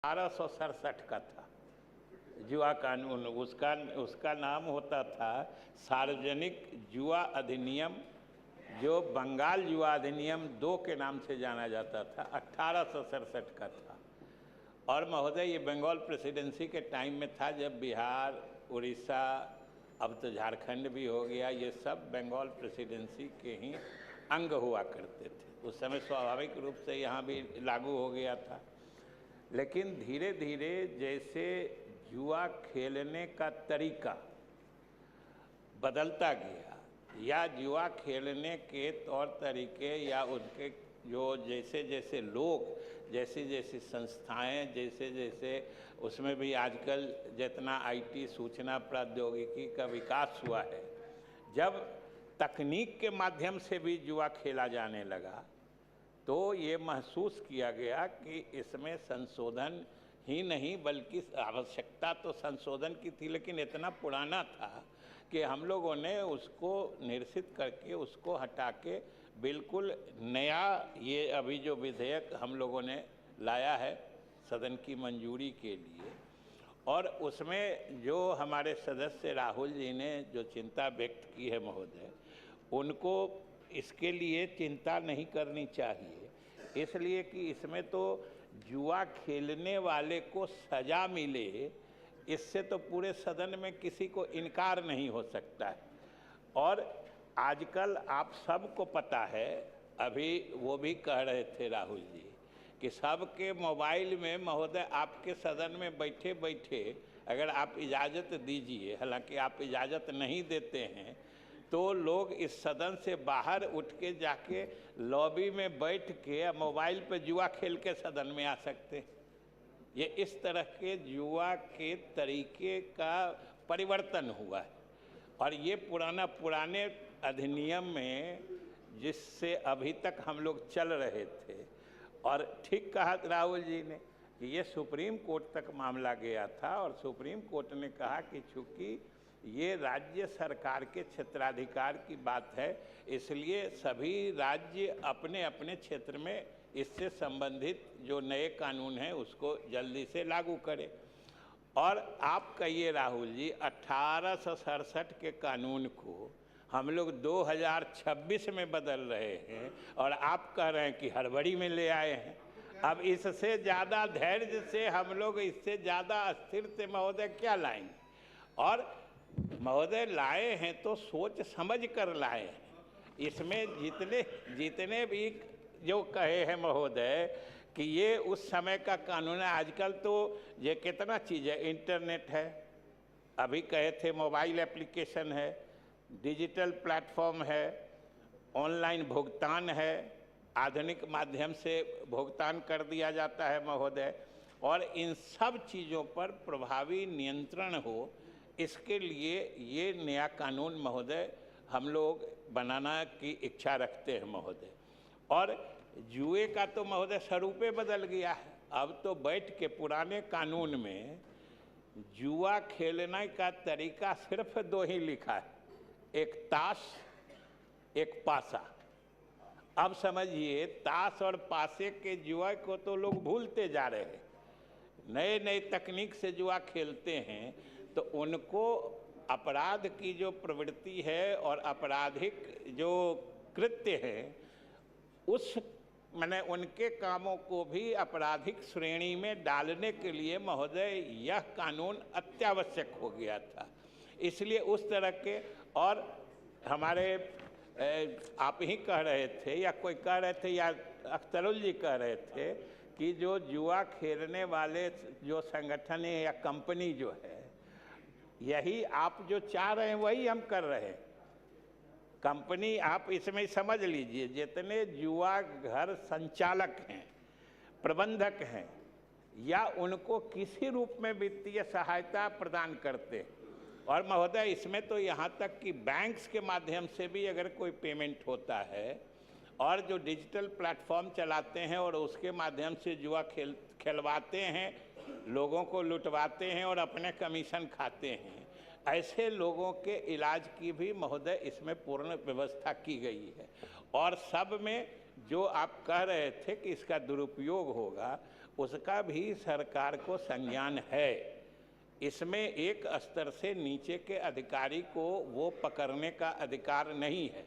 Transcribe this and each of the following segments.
1867 का था जुआ कानून। उसका नाम होता था सार्वजनिक जुआ अधिनियम, जो बंगाल जुआ अधिनियम 2 के नाम से जाना जाता था। 1867 का था। और महोदय ये बंगाल प्रेसिडेंसी के टाइम में था, जब बिहार, उड़ीसा, अब तो झारखंड भी हो गया, ये सब बंगाल प्रेसिडेंसी के ही अंग हुआ करते थे। उस समय स्वाभाविक रूप से यहाँ भी लागू हो गया था। लेकिन धीरे धीरे जैसे जुआ खेलने का तरीका बदलता गया, या जुआ खेलने के तौर तरीके, या उनके जो जैसे जैसे लोग, जैसे जैसे संस्थाएं, जैसे जैसे उसमें भी आजकल जितना आईटी सूचना प्रौद्योगिकी का विकास हुआ है, जब तकनीक के माध्यम से भी जुआ खेला जाने लगा, तो ये महसूस किया गया कि इसमें संशोधन ही नहीं बल्कि आवश्यकता तो संशोधन की थी, लेकिन इतना पुराना था कि हम लोगों ने उसको निरसित करके, उसको हटा के बिल्कुल नया ये अभी जो विधेयक हम लोगों ने लाया है सदन की मंजूरी के लिए, और उसमें जो हमारे सदस्य राहुल जी ने जो चिंता व्यक्त की है महोदय, उनको इसके लिए चिंता नहीं करनी चाहिए, इसलिए कि इसमें तो जुआ खेलने वाले को सजा मिले, इससे तो पूरे सदन में किसी को इनकार नहीं हो सकता है। और आजकल आप सबको पता है, अभी वो भी कह रहे थे राहुल जी, कि सबके मोबाइल में महोदय आपके सदन में बैठे बैठे अगर आप इजाज़त दीजिए, हालांकि आप इजाज़त नहीं देते हैं, तो लोग इस सदन से बाहर उठ के जाके लॉबी में बैठ के मोबाइल पे जुआ खेल के सदन में आ सकते हैं। ये इस तरह के जुआ के तरीके का परिवर्तन हुआ है। और ये पुराने अधिनियम में जिससे अभी तक हम लोग चल रहे थे, और ठीक कहा राहुल जी ने कि ये सुप्रीम कोर्ट तक मामला गया था, और सुप्रीम कोर्ट ने कहा कि चूँकि ये राज्य सरकार के क्षेत्राधिकार की बात है, इसलिए सभी राज्य अपने अपने क्षेत्र में इससे संबंधित जो नए कानून हैं उसको जल्दी से लागू करें। और आप कहिए राहुल जी, 1867 के कानून को हम लोग 2026 में बदल रहे हैं, और आप कह रहे हैं कि हड़बड़ी में ले आए हैं। अब इससे ज़्यादा धैर्य से हम लोग, इससे ज़्यादा अस्थिर से महोदय क्या लाएंगे? और महोदय लाए हैं तो सोच समझ कर लाए हैं। इसमें जितने भी जो कहे हैं महोदय कि ये उस समय का कानून है, आजकल तो ये कितना चीज़ है, इंटरनेट है, अभी कहे थे मोबाइल एप्लीकेशन है, डिजिटल प्लेटफॉर्म है, ऑनलाइन भुगतान है, आधुनिक माध्यम से भुगतान कर दिया जाता है महोदय। और इन सब चीज़ों पर प्रभावी नियंत्रण हो, इसके लिए ये नया कानून महोदय हम लोग बनाना की इच्छा रखते हैं महोदय। और जुए का तो महोदय स्वरूप बदल गया है। अब तो बैठ के पुराने कानून में जुआ खेलने का तरीका सिर्फ 2 ही लिखा है, एक ताश, एक पासा। अब समझिए, ताश और पासे के जुआ को तो लोग भूलते जा रहे हैं, नए नए तकनीक से जुआ खेलते हैं, तो उनको अपराध की जो प्रवृत्ति है और आपराधिक जो कृत्य है, उस मैंने उनके कामों को भी आपराधिक श्रेणी में डालने के लिए महोदय यह कानून अत्यावश्यक हो गया था। इसलिए उस तरह के, और हमारे आप ही कह रहे थे, या कोई कह रहे थे, या अख्तरुल जी कह रहे थे कि जो जुआ खेलने वाले जो संगठन है या कंपनी जो है, यही आप जो चाह रहे हैं वही हम कर रहे हैं। कंपनी, आप इसमें समझ लीजिए, जितने जुआ घर संचालक हैं, प्रबंधक हैं, या उनको किसी रूप में वित्तीय सहायता प्रदान करते, और महोदय इसमें तो यहाँ तक कि बैंक्स के माध्यम से भी अगर कोई पेमेंट होता है, और जो डिजिटल प्लेटफॉर्म चलाते हैं और उसके माध्यम से जुआ खेलवाते हैं, लोगों को लुटवाते हैं और अपने कमीशन खाते हैं, ऐसे लोगों के इलाज की भी महोदय इसमें पूर्ण व्यवस्था की गई है। और सब में जो आप कह रहे थे कि इसका दुरुपयोग होगा, उसका भी सरकार को संज्ञान है। इसमें एक स्तर से नीचे के अधिकारी को वो पकड़ने का अधिकार नहीं है।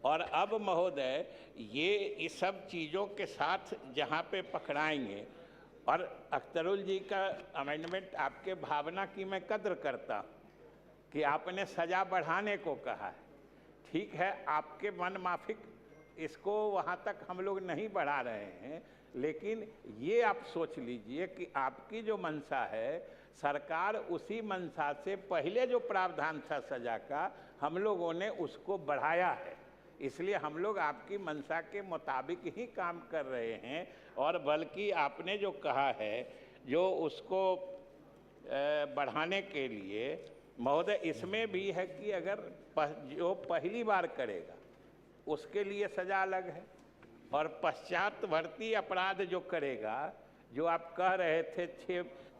और अब महोदय ये इस सब चीज़ों के साथ जहाँ पे पकड़ाएंगे, और अख्तरुल जी का अमेंडमेंट आपके भावना की मैं कद्र करता हूँ कि आपने सज़ा बढ़ाने को कहा है, ठीक है, आपके मन माफिक इसको वहाँ तक हम लोग नहीं बढ़ा रहे हैं, लेकिन ये आप सोच लीजिए कि आपकी जो मंशा है, सरकार उसी मंशा से पहले जो प्रावधान था सज़ा का, हम लोगों ने उसको बढ़ाया है। इसलिए हम लोग आपकी मंशा के मुताबिक ही काम कर रहे हैं। और बल्कि आपने जो कहा है जो उसको बढ़ाने के लिए महोदय, इसमें भी है कि अगर जो पहली बार करेगा उसके लिए सज़ा अलग है, और पश्चातवर्ती अपराध जो करेगा, जो आप कह रहे थे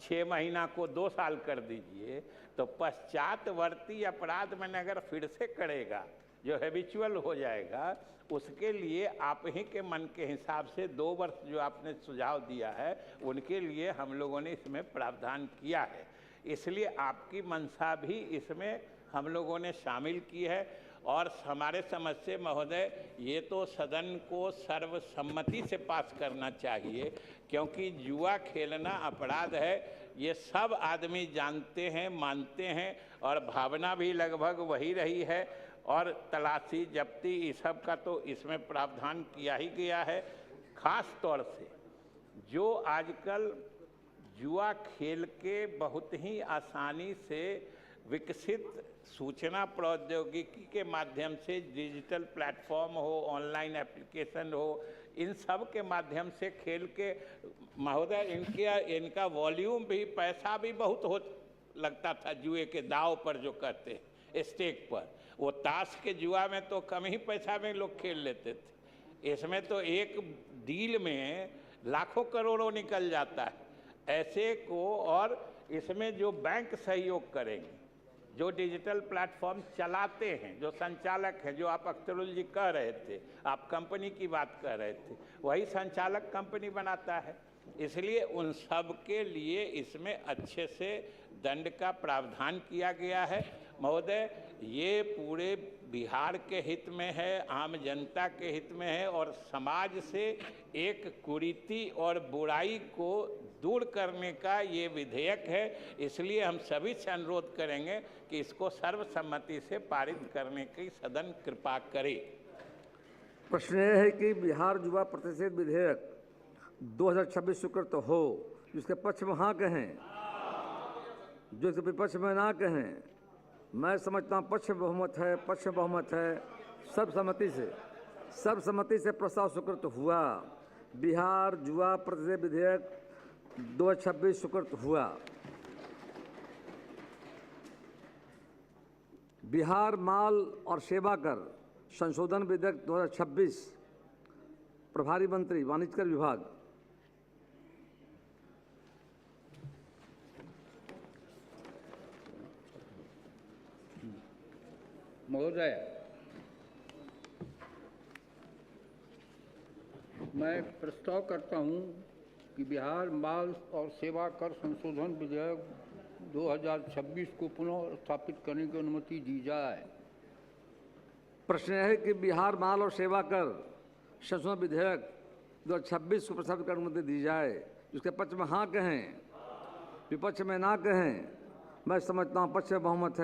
6 महीना को 2 साल कर दीजिए, तो पश्चातवर्ती अपराध में अगर फिर से करेगा, जो हैबिचुअल हो जाएगा, उसके लिए आप ही के मन के हिसाब से 2 वर्ष जो आपने सुझाव दिया है, उनके लिए हम लोगों ने इसमें प्रावधान किया है। इसलिए आपकी मंशा भी इसमें हम लोगों ने शामिल की है। और हमारे समझ से महोदय ये तो सदन को सर्वसम्मति से पास करना चाहिए, क्योंकि जुआ खेलना अपराध है, ये सब आदमी जानते हैं, मानते हैं, और भावना भी लगभग वही रही है। और तलाशी जब्ती इस सब का तो इसमें प्रावधान किया ही गया है। खास तौर से जो आजकल जुआ खेल के बहुत ही आसानी से विकसित सूचना प्रौद्योगिकी के माध्यम से डिजिटल प्लेटफॉर्म हो, ऑनलाइन एप्लीकेशन हो, इन सब के माध्यम से खेल के महोदय इनका वॉल्यूम भी, पैसा भी बहुत हो लगता था जुए के दाव पर जो करते हैं स्टेक पर। वो ताश के जुआ में तो कम ही पैसा में लोग खेल लेते थे, इसमें तो एक डील में लाखों करोड़ों निकल जाता है ऐसे को। और इसमें जो बैंक सहयोग करेंगे, जो डिजिटल प्लेटफॉर्म चलाते हैं, जो संचालक हैं, जो आप अख्तरुल जी कह रहे थे, आप कंपनी की बात कर रहे थे, वही संचालक कंपनी बनाता है। इसलिए उन सब के लिए इसमें अच्छे से दंड का प्रावधान किया गया है। महोदय ये पूरे बिहार के हित में है, आम जनता के हित में है, और समाज से एक कुरीति और बुराई को दूर करने का ये विधेयक है। इसलिए हम सभी से अनुरोध करेंगे कि इसको सर्वसम्मति से पारित करने की सदन कृपा करे। प्रश्न यह है कि बिहार जुआ प्रतिषेध विधेयक 2026 स्वीकृत हो, जिसके पक्ष में हाँ कहें, जो इसके विपक्ष में ना कहें। मैं समझता हूँ पक्ष बहुमत है, पक्ष बहुमत है, सर्वसम्मति से प्रस्ताव स्वीकृत हुआ। बिहार जुआ प्रतिषेध विधेयक 2026 स्वीकृत हुआ। बिहार माल और सेवा कर संशोधन विधेयक 2026, प्रभारी मंत्री वाणिज्य कर विभाग। महोदय, मैं प्रस्ताव करता हूं कि बिहार माल और सेवा कर संशोधन विधेयक 2026 को पुनः स्थापित करने की अनुमति दी जाए। प्रश्न है कि बिहार माल और सेवा कर संशोधन विधेयक 2026 को प्रस्तावित करने की अनुमति दी जाए। जिसके पक्ष में हाँ कहें, विपक्ष में ना कहें। मैं समझता हूँ पक्ष बहुमत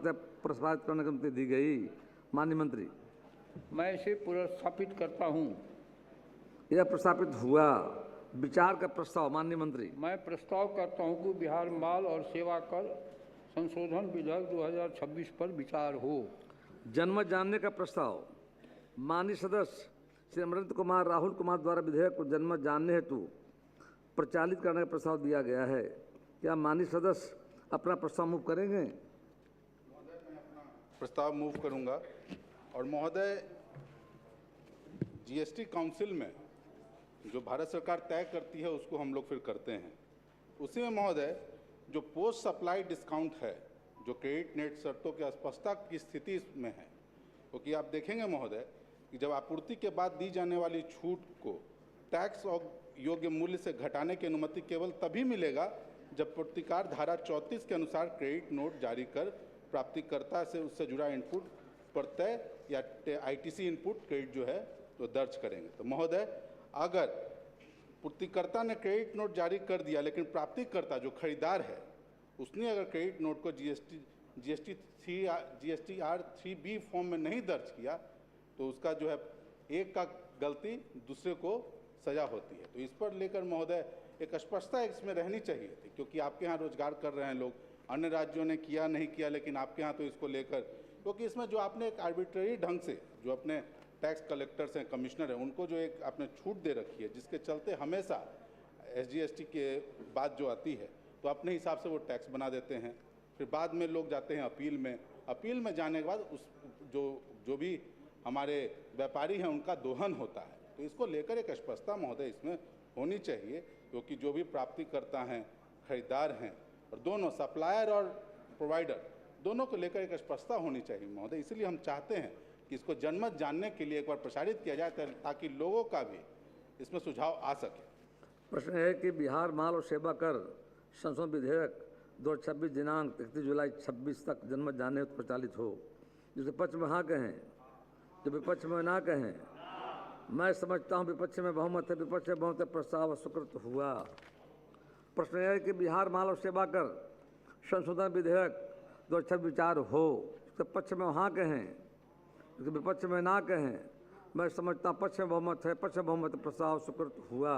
है, प्रस्तावित करने की अनुमति दी गई। माननीय मंत्री, मैं इसे पुनर्स्थापित करता हूँ। यह प्रस्तावित हुआ। विचार का प्रस्ताव। माननीय मंत्री, मैं प्रस्ताव करता हूँ कि बिहार माल और सेवा कर संशोधन विधेयक 2026 पर विचार हो। जनमत जानने का प्रस्ताव। माननीय सदस्य श्री अमरेंद्र कुमार राहुल कुमार द्वारा विधेयक को जनमत जानने हेतु प्रचालित करने का प्रस्ताव दिया गया है। क्या माननीय सदस्य अपना प्रस्ताव मूव करेंगे? प्रस्ताव मूव करूंगा। और महोदय, जीएसटी काउंसिल में जो भारत सरकार तय करती है उसको हम लोग फिर करते हैं। उसी में महोदय जो पोस्ट सप्लाई डिस्काउंट है, जो क्रेडिट नेट शर्तों की अस्पष्टता की स्थिति में है, क्योंकि आप देखेंगे महोदय कि जब आपूर्ति के बाद दी जाने वाली छूट को टैक्स और योग्य मूल्य से घटाने की अनुमति केवल तभी मिलेगा जब पूर्तिकार धारा 34 के अनुसार क्रेडिट नोट जारी कर प्राप्तिकर्ता से उससे जुड़ा इनपुट प्रत्यय या आईटीसी इनपुट क्रेडिट जो है तो दर्ज करेंगे। तो महोदय, अगर पूर्तिकर्ता ने क्रेडिट नोट जारी कर दिया लेकिन प्राप्तिकर्ता जो खरीदार है उसने अगर क्रेडिट नोट को GSTR 3B फॉर्म में नहीं दर्ज किया तो उसका जो है एक का गलती दूसरे को सजा होती है। तो इस पर लेकर महोदय एक स्पष्टता इसमें रहनी चाहिए थी, क्योंकि आपके यहाँ रोजगार कर रहे हैं लोग, अन्य राज्यों ने किया नहीं किया, लेकिन आपके यहाँ तो इसको लेकर, क्योंकि इसमें जो आपने एक आर्बिट्ररी ढंग से जो अपने टैक्स कलेक्टर्स हैं, कमिश्नर हैं, उनको जो एक आपने छूट दे रखी है, जिसके चलते हमेशा SGST के बाद जो आती है तो अपने हिसाब से वो टैक्स बना देते हैं, फिर बाद में लोग जाते हैं अपील में जाने के बाद उस जो भी हमारे व्यापारी हैं उनका दोहन होता है। तो इसको लेकर एक स्पष्टता महोदय इसमें होनी चाहिए, क्योंकि जो भी प्राप्ति करता हैं, खरीदार हैं, और दोनों सप्लायर और प्रोवाइडर दोनों को लेकर एक स्पष्टता होनी चाहिए महोदय। इसलिए हम चाहते हैं कि इसको जनमत जानने के लिए एक बार प्रसारित किया जाए ताकि लोगों का भी इसमें सुझाव आ सके। प्रश्न है कि बिहार माल और सेवा कर संशोधन विधेयक 2026 दिनांक 31 जुलाई 26 तक जनमत जानने हेतु प्रचालित हो। जिसके पक्ष में हाँ कहें, जो विपक्ष में ना कहें। मैं समझता हूँ विपक्ष में बहुमत है, विपक्ष में बहुमत प्रस्ताव स्वीकृत हुआ। प्रश्न यह है कि बिहार माल और सेवा कर संशोधन विधेयक 2026 विचार हो। इसके पक्ष में हाँ कहें, इसके विपक्ष में ना कहें। मैं समझता हूँ पक्ष में बहुमत है, पक्ष में बहुमत प्रस्ताव स्वीकृत हुआ।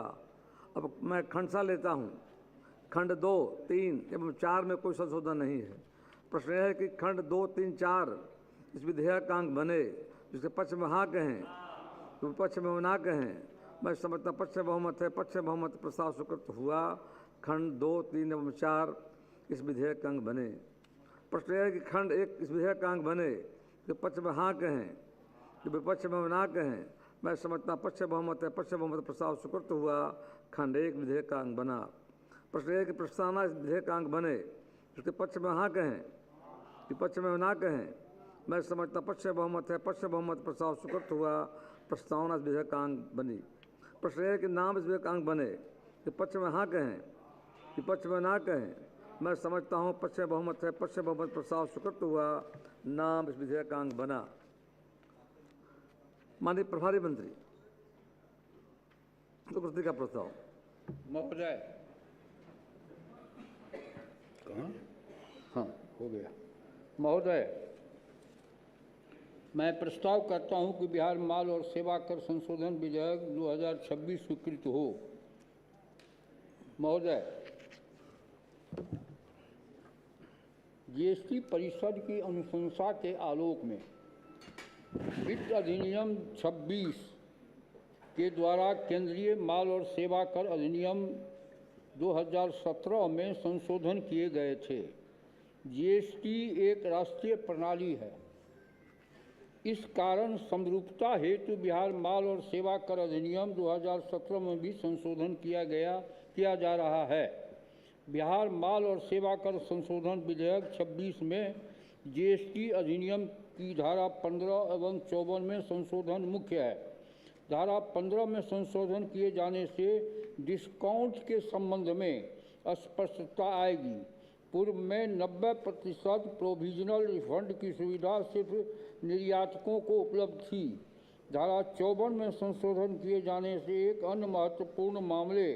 अब मैं खंडसा लेता हूँ। खंड 2, 3 एवं 4 में कोई संशोधन नहीं है। प्रश्न यह है कि खंड 2, 3, 4 इस विधेयक का अंग बने। जिसके पक्ष में हाँ कहें, तो विपक्ष में ना कहें। मैं समझता पक्ष में बहुमत है, पक्ष में बहुमत प्रस्ताव स्वीकृत हुआ। खंड 2, 3 एवं 4 इस विधेयक का अंग बने। प्रश्न यह है कि खंड 1 इस विधेयक का अंग बने, तो पक्ष में हाँ कहें, तो विपक्ष में ना कहें। मैं समझता पक्ष में बहुमत है, पक्ष में बहुमत प्रस्ताव स्वीकृत हुआ। खंड 1 विधेयक का अंग बना। प्रश्न यह कि प्रस्तावना इस विधेयक का अंग बने, उसके पक्ष में हाँ कहें, विपक्ष में ना कहें। मैं समझता पक्ष में बहुमत है, पक्ष में बहुमत प्रस्ताव स्वीकृत हुआ। प्रस्तावना इस विधेयक का अंग बनी। प्रश्न यह कि नाम इस विधेयक का अंग बने, कि पक्ष में हाँ कहें, विपक्ष में ना कहें। मैं समझता हूँ पक्ष में बहुमत है, पक्ष में बहुमत प्रस्ताव स्वीकृत हुआ। नाम इस विधेयक का अंग बना। माननीय प्रभारी मंत्री उपस्थिति का प्रस्ताव। महोदय, हाँ हो गया। महोदय, मैं प्रस्ताव करता हूं कि बिहार माल और सेवा कर संशोधन विधेयक 2026 स्वीकृत हो। महोदय, GST परिषद की अनुशंसा के आलोक में वित्त अधिनियम 26 के द्वारा केंद्रीय माल और सेवा कर अधिनियम 2017 में संशोधन किए गए थे। GST एक राष्ट्रीय प्रणाली है। इस कारण समरूपता हेतु बिहार माल और सेवा कर अधिनियम 2017 में भी संशोधन किया जा रहा है। बिहार माल और सेवा कर संशोधन विधेयक 26 में GST अधिनियम की धारा 15 एवं 54 में संशोधन मुख्य है। धारा 15 में संशोधन किए जाने से डिस्काउंट के संबंध में स्पष्टता आएगी। पूर्व में 90% प्रोविजनल रिफंड की सुविधा सिर्फ निर्यातकों को उपलब्ध थी। धारा 54 में संशोधन किए जाने से एक अन्य महत्वपूर्ण मामले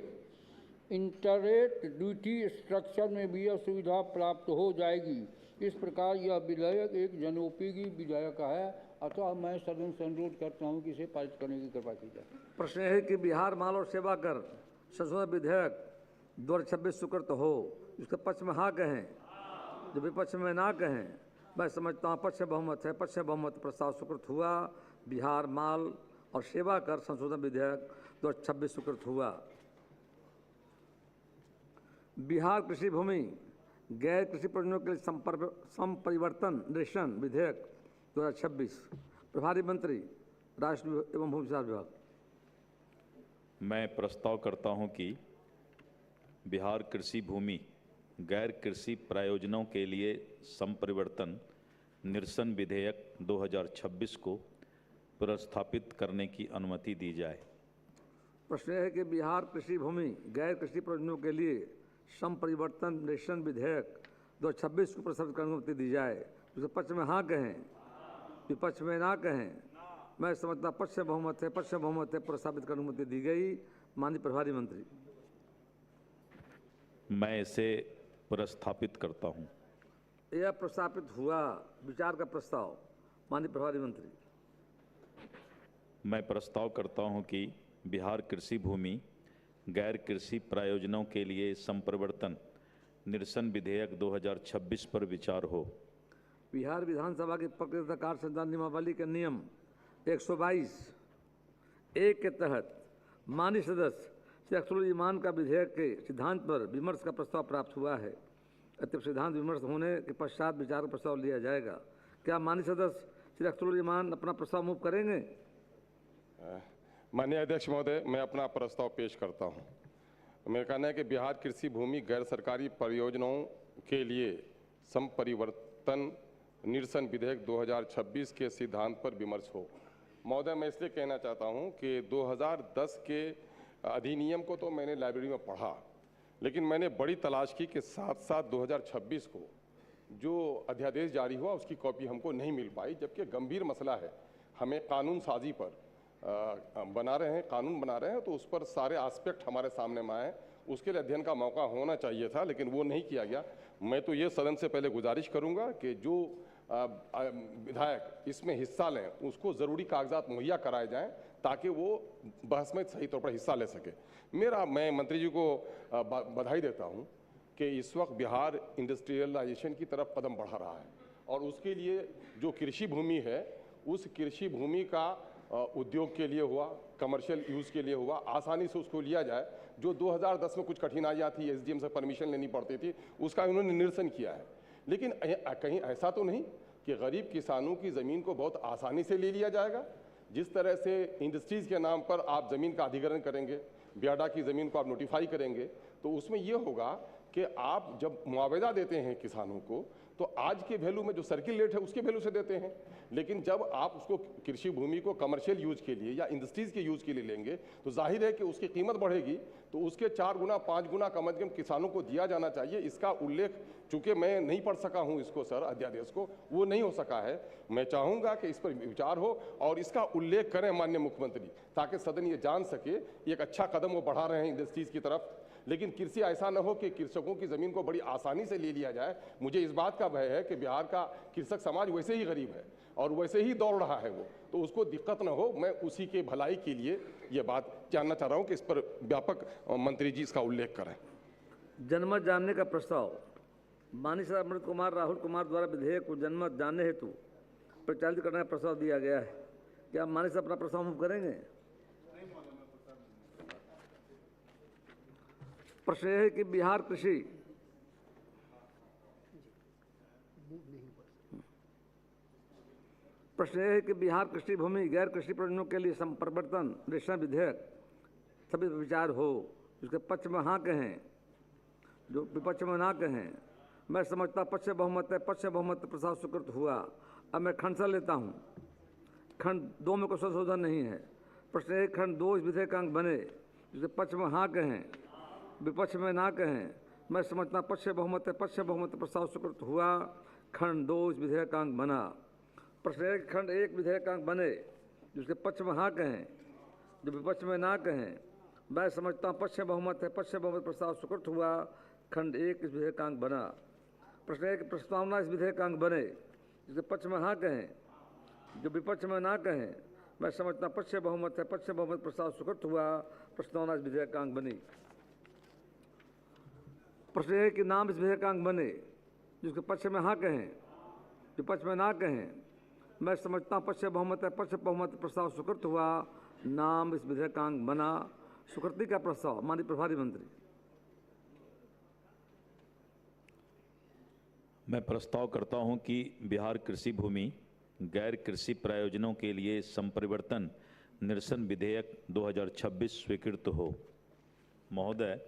इंटरेस्ट ड्यूटी स्ट्रक्चर में भी यह सुविधा प्राप्त हो जाएगी। इस प्रकार यह विधेयक एक जनोपयोगी विधेयक है। अतः मैं सदन से अनुरोध करता हूं कि इसे पारित करने की कृपा की जाए। प्रश्न है कि बिहार माल और सेवा कर संशोधन विधेयक 2026 स्वीकृत हो। इसके पक्ष में हाँ कहें, जो विपक्ष में ना कहें। मैं समझता हूँ पक्ष में बहुमत है, पक्ष में बहुमत प्रस्ताव स्वीकृत हुआ। बिहार माल और सेवा कर संशोधन विधेयक 2026 स्वीकृत हुआ। बिहार कृषि भूमि गैर कृषि प्रयोजनों के लिए संपरिवर्तन निरीक्षण विधेयक 2026। प्रभारी मंत्री राष्ट्र एवं भूमि विकास विभाग। मैं प्रस्ताव करता हूं कि बिहार कृषि भूमि गैर कृषि प्रयोजनों के लिए संपरिवर्तन निरसन विधेयक 2026 को प्रस्थापित करने की अनुमति दी जाए। प्रश्न यह है कि बिहार कृषि भूमि गैर कृषि प्रयोजनों के लिए संपरिवर्तन निर्देशन विधेयक 2026 को प्रस्तुत करने की अनुमति दी जाए। जिसके पक्ष में हाँ कहें, विपक्ष में ना कहें। मैं समझता पक्ष में बहुमत है, पक्ष में बहुमत है, प्रस्तावित करने की अनुमति दी गई। माननीय प्रभारी मंत्री। मैं इसे प्रस्थापित करता हूं। यह प्रस्तावित हुआ। विचार का प्रस्ताव। माननीय प्रभारी मंत्री। मैं प्रस्ताव करता हूं कि बिहार कृषि भूमि गैर कृषि प्रायोजनों के लिए संप्रवर्तन निरसन विधेयक 2026 पर विचार हो। बिहार विधानसभा की प्रकृति कार्य संचालन नियमावली के नियम 122(1) के तहत माननीय सदस्य श्री अख्तरुल ईमान का विधेयक के सिद्धांत पर विमर्श का प्रस्ताव प्राप्त हुआ है। अतः सिद्धांत विमर्श होने के पश्चात विचार का प्रस्ताव लिया जाएगा। क्या माननीय सदस्य श्री अख्तरुल ईमान अपना प्रस्ताव मूव करेंगे? माननीय अध्यक्ष महोदय, मैं अपना प्रस्ताव पेश करता हूं। मेरा कहना है कि बिहार कृषि भूमि गैर सरकारी परियोजनाओं के लिए संपरिवर्तन निरसन विधेयक 2026 के सिद्धांत पर विमर्श हो। महोदय, मैं इसलिए कहना चाहता हूं कि 2010 के अधिनियम को तो मैंने लाइब्रेरी में पढ़ा, लेकिन मैंने बड़ी तलाश की कि साथ साथ 2026 को जो अध्यादेश जारी हुआ उसकी कॉपी हमको नहीं मिल पाई, जबकि गंभीर मसला है। हमें कानून साजी पर बना रहे हैं, कानून बना रहे हैं, तो उस पर सारे एस्पेक्ट हमारे सामने में आए। उसके लिए अध्ययन का मौका होना चाहिए था, लेकिन वो नहीं किया गया। मैं तो ये सदन से पहले गुजारिश करूंगा कि जो विधायक इसमें हिस्सा लें उसको ज़रूरी कागजात मुहैया कराए जाएं ताकि वो बहस में सही तौर पर हिस्सा ले सके। मैं मंत्री जी को बधाई देता हूं कि इस वक्त बिहार इंडस्ट्रियलाइजेशन की तरफ कदम बढ़ा रहा है और उसके लिए जो कृषि भूमि है उस कृषि भूमि का उद्योग के लिए हुआ, कमर्शियल यूज़ के लिए हुआ, आसानी से उसको लिया जाए। जो 2010 में कुछ कठिनाइयाँ थी, एसडीएम से परमिशन लेनी पड़ती थी, उसका उन्होंने निरसन किया है। लेकिन कहीं ऐसा तो नहीं कि गरीब किसानों की ज़मीन को बहुत आसानी से ले लिया जाएगा। जिस तरह से इंडस्ट्रीज़ के नाम पर आप ज़मीन का अधिग्रहण करेंगे, बियाडा की ज़मीन को आप नोटिफाई करेंगे, तो उसमें ये होगा कि आप जब मुआवजा देते हैं किसानों को तो आज के वैल्यू में जो सर्किल रेट है उसके वैल्यू से देते हैं। लेकिन जब आप उसको कृषि भूमि को कमर्शियल यूज के लिए या इंडस्ट्रीज़ के यूज़ के लिए लेंगे तो जाहिर है कि उसकी कीमत बढ़ेगी, तो उसके 4 गुना 5 गुना कम से कम किसानों को दिया जाना चाहिए। इसका उल्लेख चूंकि मैं नहीं पढ़ सका हूं इसको सर, अध्यादेश को, वो नहीं हो सका है। मैं चाहूँगा कि इस पर विचार हो और इसका उल्लेख करें माननीय मुख्यमंत्री, ताकि सदन ये जान सके एक अच्छा कदम वो बढ़ा रहे हैं इंडस्ट्रीज़ की तरफ। लेकिन कृषि ऐसा न हो कि कृषकों की ज़मीन को बड़ी आसानी से ले लिया जाए। मुझे इस बात का भय है कि बिहार का कृषक समाज वैसे ही गरीब है और वैसे ही दौड़ रहा है वो, तो उसको दिक्कत न हो। मैं उसी के भलाई के लिए ये बात जानना चाह रहा हूँ कि इस पर व्यापक मंत्री जी इसका उल्लेख करें। जनमत जानने का प्रस्ताव। माननीय श्री अमृत कुमार राहुल कुमार द्वारा विधेयक को जनमत जानने हेतु प्रचारित करने का प्रस्ताव दिया गया है। क्या माननीय से अपना प्रस्ताव मूव करेंगे? प्रश्न यह है कि बिहार कृषि भूमि गैर कृषि प्रयोजनों के लिए संप्रवर्तन निरसन विधेयक सभी पर विचार हो। जिसके पक्ष में हाँ कहें, जो विपक्ष में ना कहें। मैं समझता पक्ष बहुमत है, पक्ष बहुमत प्रस्ताव स्वीकृत हुआ। अब मैं खंड से लेता हूँ। खंड 2 में कोई संशोधन नहीं है। प्रश्न 1 खंड 2 इस विधेयक का अंग बने। जिसके पक्ष में हाँ कहें, विपक्ष में ना कहें। मैं समझता पक्ष बहुमत है, पक्ष बहुमत प्रस्ताव स्वीकृत हुआ। खंड 2 इस विधेयक का अंग बना। प्रश्न 1 खंड 1 विधेयक का अंग बने। जिसके पक्ष में हाँ कहें, जो विपक्ष में ना कहें। मैं समझता हूँ पक्ष बहुमत है, पक्ष बहुमत प्रस्ताव स्वीकृत हुआ। खंड 1 इस विधेयक का अंग बना। प्रश्न 1 प्रस्तावना इस विधेयक का अंग बने। जिसके पक्ष में हाँ कहें, जो विपक्ष में ना कहें। मैं समझता हूँ पक्ष बहुमत है, पक्ष बहुमत प्रस्ताव स्वीकृत हुआ। प्रस्तावना इस विधेयक का अंग बनी। प्रश्न है कि नाम इस विधेयक का अंग बने। जिसके पक्ष में हाँ कहें, विपक्ष में ना कहें। मैं समझता हूँ पक्ष बहुमत है, पक्ष बहुमत प्रस्ताव स्वीकृत हुआ। नाम इस विधेयक का अंग बना। स्वीकृति का प्रस्ताव। माननीय प्रभारी मंत्री। मैं प्रस्ताव करता हूं कि बिहार कृषि भूमि गैर कृषि प्रयोजनों के लिए संपरिवर्तन निरसन विधेयक 2026 स्वीकृत हो। महोदय,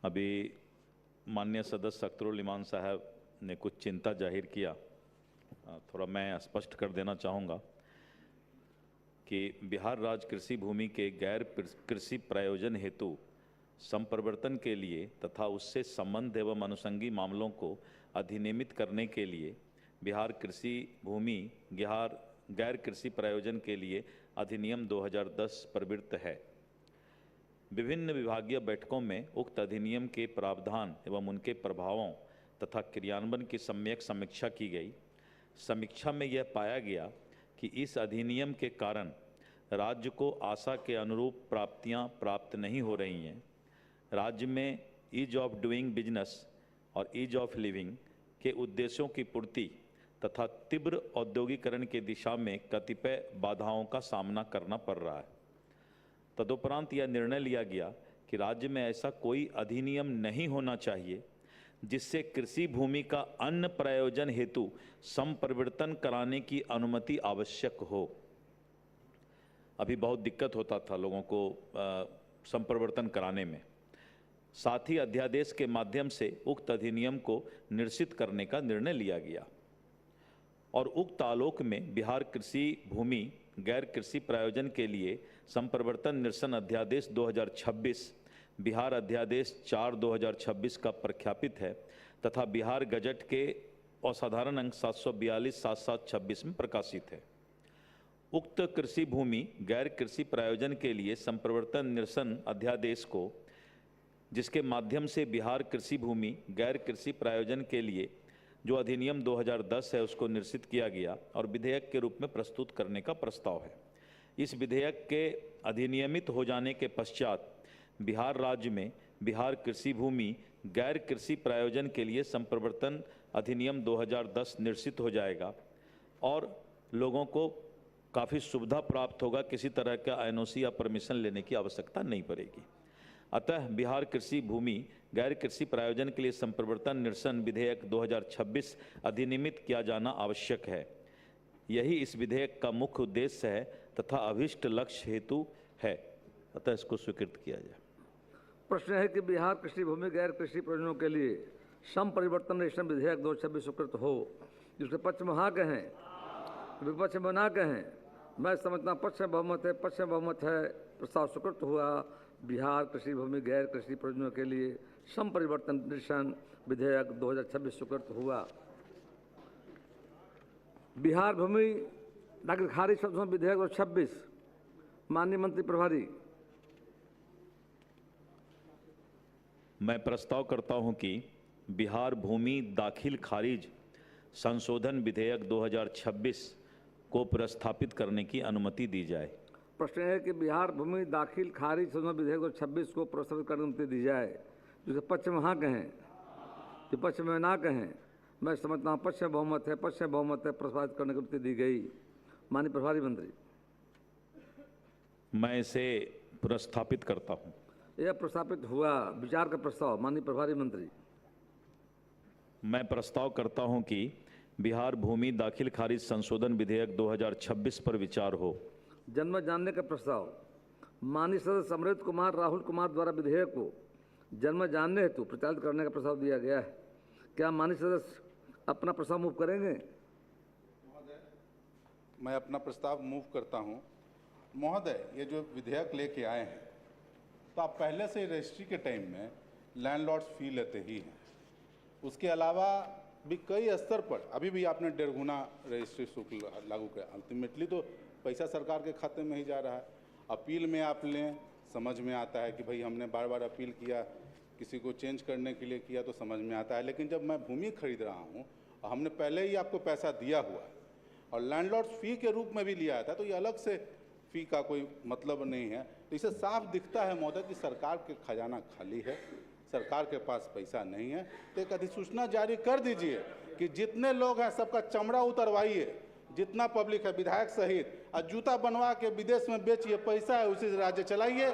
अभी माननीय सदस्य अख्तरुल ईमान साहब ने कुछ चिंता जाहिर किया, थोड़ा मैं स्पष्ट कर देना चाहूँगा। कि बिहार राज्य कृषि भूमि के गैर कृषि प्रयोजन हेतु संप्रवर्तन के लिए तथा उससे संबंध एवं अनुषंगी मामलों को अधिनियमित करने के लिए बिहार कृषि भूमि गैर कृषि प्रयोजन के लिए अधिनियम 2010 प्रवृत्त है। विभिन्न विभागीय बैठकों में उक्त अधिनियम के प्रावधान एवं उनके प्रभावों तथा क्रियान्वयन की सम्यक समीक्षा की गई। समीक्षा में यह पाया गया कि इस अधिनियम के कारण राज्य को आशा के अनुरूप प्राप्तियां प्राप्त नहीं हो रही हैं। राज्य में ईज ऑफ डूइंग बिजनेस और ईज ऑफ लिविंग के उद्देश्यों की पूर्ति तथा तीव्र औद्योगिकरण की दिशा में कतिपय बाधाओं का सामना करना पड़ रहा है। तदुपरांत यह निर्णय लिया गया कि राज्य में ऐसा कोई अधिनियम नहीं होना चाहिए जिससे कृषि भूमि का अन्य प्रयोजन हेतु संप्रवर्तन कराने की अनुमति आवश्यक हो। अभी बहुत दिक्कत होता था लोगों को संप्रवर्तन कराने में। साथ ही अध्यादेश के माध्यम से उक्त अधिनियम को निरसित करने का निर्णय लिया गया और उक्त आलोक में बिहार कृषि भूमि गैर कृषि प्रयोजन के लिए संप्रवर्तन निरसन अध्यादेश 2026 बिहार अध्यादेश 4/2026 का प्रख्यापित है तथा बिहार गजट के असाधारण अंक 742-7726 में प्रकाशित है। उक्त कृषि भूमि गैर कृषि प्रयोजन के लिए संप्रवर्तन निरसन अध्यादेश को, जिसके माध्यम से बिहार कृषि भूमि गैर कृषि प्रयोजन के लिए जो अधिनियम 2010 है उसको निरसित किया गया और विधेयक के रूप में प्रस्तुत करने का प्रस्ताव है। इस विधेयक के अधिनियमित हो जाने के पश्चात बिहार राज्य में बिहार कृषि भूमि गैर कृषि प्रयोजन के लिए संप्रवर्तन अधिनियम 2010 निरसित हो जाएगा और लोगों को काफ़ी सुविधा प्राप्त होगा। किसी तरह का एनओसी या परमिशन लेने की आवश्यकता नहीं पड़ेगी। अतः बिहार कृषि भूमि गैर कृषि प्रयोजन के लिए संप्रवर्तन निरसन विधेयक 2026 अधिनियमित किया जाना आवश्यक है। यही इस विधेयक का मुख्य उद्देश्य है तथा अभिष्ट लक्ष्य हेतु है। अतः इसको स्वीकृत किया जाए। प्रश्न है कि बिहार कृषि भूमि गैर कृषि प्रयोजनों के लिए संपरिवर्तन निरसन विधेयक 2026 स्वीकृत हो। जिसके पक्ष में हाँ कहें, विपक्ष में ना कहें। मैं समझता पक्ष में बहुमत है, पक्ष में बहुमत है। प्रस्ताव स्वीकृत हुआ। बिहार कृषि भूमि गैर कृषि प्रयोजनों के लिए संपरिवर्तन निरसन विधेयक 2026 स्वीकृत हुआ। बिहार भूमि नागरिक खारिज संशोधन विधेयक 2026 माननीय मंत्री प्रभारी। मैं प्रस्ताव करता हूं कि बिहार भूमि दाखिल खारिज संशोधन विधेयक 2026 को प्रस्थापित करने की अनुमति दी जाए। प्रश्न है कि बिहार भूमि दाखिल खारिज संशोधन विधेयक 2026 को प्रस्तावित करने की अनुमति दी जाए। जिसके पक्ष में हाँ कहें, विपक्ष में ना कहें। मैं समझता हूँ पक्ष में बहुमत है, पक्ष में बहुमत है। प्रस्तावित करने की अनुमति दी गई। माननीय प्रभारी मंत्री। मैं इसे प्रस्थापित करता हूँ। यह प्रस्तावित हुआ। विचार का प्रस्ताव माननीय प्रभारी मंत्री। मैं प्रस्ताव करता हूं कि बिहार भूमि दाखिल खारिज संशोधन विधेयक 2026 पर विचार हो। जन्म जानने का प्रस्ताव माननीय सदस्य अमृत कुमार राहुल कुमार द्वारा विधेयक को जन्म जानने हेतु प्रचारित करने का प्रस्ताव दिया गया है। क्या माननीय सदस्य अपना प्रस्ताव मूव करेंगे? मैं अपना प्रस्ताव मूव करता हूं। महोदय, ये जो विधेयक लेके आए हैं तो आप पहले से रजिस्ट्री के टाइम में लैंडलॉर्ड्स फी लेते ही हैं। उसके अलावा भी कई स्तर पर अभी भी आपने 1.5 गुना रजिस्ट्री शुल्क लागू किया। अल्टीमेटली तो पैसा सरकार के खाते में ही जा रहा है। अपील में आप लें, समझ में आता है कि भाई हमने बार बार अपील किया, किसी को चेंज करने के लिए किया तो समझ में आता है। लेकिन जब मैं भूमि खरीद रहा हूँ और हमने पहले ही आपको पैसा दिया हुआ है और लैंडलॉर्ड्स फी के रूप में भी लिया था, तो ये अलग से फी का कोई मतलब नहीं है। तो इसे साफ दिखता है महोदय कि सरकार के खजाना खाली है, सरकार के पास पैसा नहीं है। तो एक अधिसूचना जारी कर दीजिए कि जितने लोग हैं सबका चमड़ा उतरवाइए, जितना पब्लिक है विधायक सहित, और जूता बनवा के विदेश में बेचिए, पैसा है उसी से राज्य चलाइए।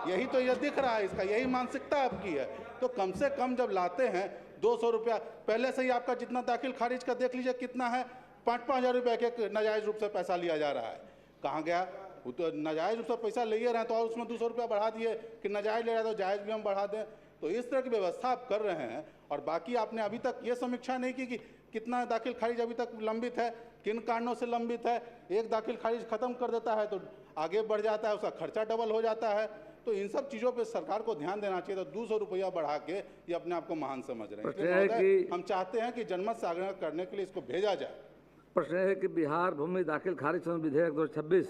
यही तो ये दिख रहा है, इसका यही मानसिकता आपकी है। तो कम से कम जब लाते हैं 200 रुपया पहले से ही आपका जितना दाखिल खारिज का देख लीजिए कितना है। 5-5 हज़ार रुपये के नाजायज़ रूप से पैसा लिया जा रहा है। कहाँ गया? वो तो नाजायज़ रूप से पैसा ले रहे हैं तो और उसमें 200 रुपया बढ़ा दिए कि नाजायज़ ले रहा है तो जायज़ भी हम बढ़ा दें। तो इस तरह की व्यवस्था आप कर रहे हैं। और बाकी आपने अभी तक ये समीक्षा नहीं की कि कितना दाखिल खारिज अभी तक लंबित है, किन कारणों से लंबित है। एक दाखिल खारिज खत्म कर देता है तो आगे बढ़ जाता है, उसका खर्चा डबल हो जाता है। तो इन सब चीज़ों पे सरकार को ध्यान देना चाहिए। तो 200 रुपया बढ़ा के ये अपने आप को महान समझ रहे हैं। इसलिए महोदय, हम चाहते हैं कि जनमत से आग्रह करने के लिए इसको भेजा जाए। प्रश्न है कि बिहार भूमि दाखिल खारिज संशोधन विधेयक 2026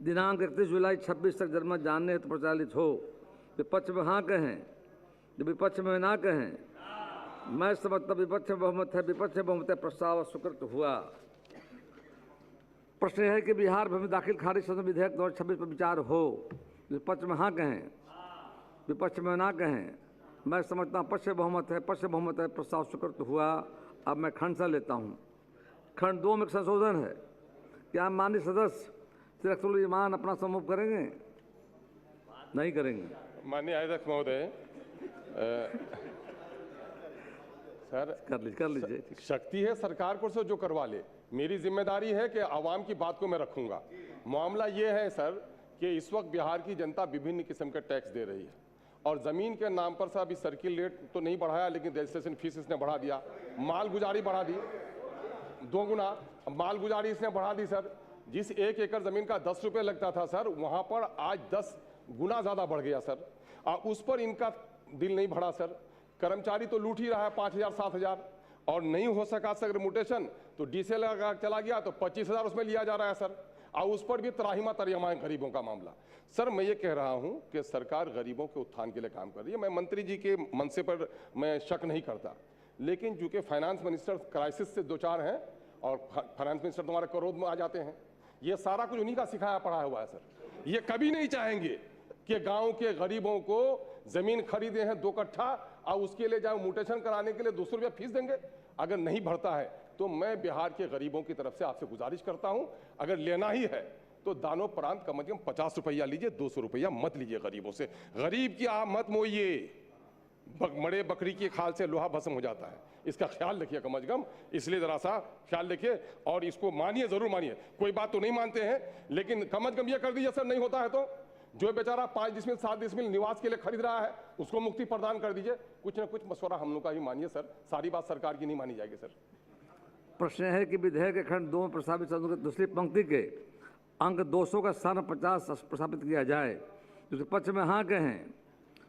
दिनांक 31 जुलाई 26 तक जनमत जानने हेतु प्रचालित हो। विपक्ष में हाँ कहें, जो विपक्ष में ना कहें। मैं समझता विपक्ष में बहुमत है, विपक्ष में बहुमत है, प्रस्ताव स्वीकृत हुआ। प्रश्न है कि बिहार भूमि दाखिल खारिज संशोधन विधेयक 2026 पर विचार हो। विपक्ष में हाँ कहें, विपक्ष में ना कहें। मैं समझता हूँ पक्ष में बहुमत है, पक्ष में बहुमत है, प्रस्ताव स्वीकृत हुआ। अब मैं खंड से लेता हूँ। खंड 2 में एक संशोधन है। क्या माननीय सदस्य श्री अख्तरुल ईमान अपना समूह करेंगे? नहीं करेंगे। माननीय अध्यक्ष महोदय, सर कर लीजिए। शक्ति है सरकार को से जो करवा ले। मेरी जिम्मेदारी है कि आवाम की बात को मैं रखूंगा। मामला ये है सर कि इस वक्त बिहार की जनता विभिन्न किस्म के टैक्स दे रही है और ज़मीन के नाम पर से अभी सर्किल रेट तो नहीं बढ़ाया, लेकिन रजिस्ट्रेशन फीस इसने बढ़ा दिया, माल गुजारी बढ़ा दी 2 गुना, माल गुजारी इसने बढ़ा दी सर। जिस 1 एकड़ ज़मीन का 10 रुपये लगता था सर, वहाँ पर आज 10 गुना ज़्यादा बढ़ गया सर। उस पर इनका दिल नहीं बढ़ा सर। कर्मचारी तो लूट ही रहा है 5,000 7,000, और नहीं हो सका सर म्यूटेशन तो डीसीएल लगा चला गया तो 25,000 उसमें लिया जा रहा है सर। और उस पर भी तराहिमा तरियमा है गरीबों का मामला। सर मैं ये कह रहा हूँ कि सरकार गरीबों के उत्थान के लिए काम कर रही है। मैं मंत्री जी के मनसे पर मैं शक नहीं करता, लेकिन चूंकि फाइनेंस मिनिस्टर क्राइसिस से 2-4 हैं और फाइनेंस मिनिस्टर तुम्हारे क्रोध में आ जाते हैं, ये सारा कुछ उन्हीं का सिखाया पढ़ा हुआ है सर। ये कभी नहीं चाहेंगे कि गांव के गरीबों को जमीन खरीदे हैं 2 कट्ठा और उसके लिए जाए म्यूटेशन कराने के लिए 200 रुपया फीस देंगे। अगर नहीं बढ़ता है तो मैं बिहार के गरीबों की तरफ से आपसे गुजारिश करता हूं, अगर लेना ही है तो दानों प्रांत कम से कम 50 रुपया लीजिए, 200 रुपया मत लीजिए गरीबों से। गरीब की आप मत मोइए, मरे बकरी की खाल से लोहा भस्म हो जाता है, इसका ख्याल रखिए कम से कम। इसलिए जरा सा ख्याल रखिए और इसको मानिए, जरूर मानिए। कोई बात तो नहीं मानते हैं, लेकिन कम से कम ये कर दीजिए सर, नहीं होता है तो जो बेचारा 5 डिसमिल 7 डिसमिल निवास के लिए खरीद रहा है उसको मुक्ति प्रदान कर दीजिए। कुछ ना कुछ मशवरा हम लोग का ही मानिए सर, सारी बात सरकार की नहीं मानी जाएगी सर। प्रश्न है कि विधेयक के खंड 2 में प्रस्तावित संशोधन की दूसरी पंक्ति के अंक 200 का स्थान 50 प्रस्तावित किया जाए। जिसके पक्ष में हाँ कहें,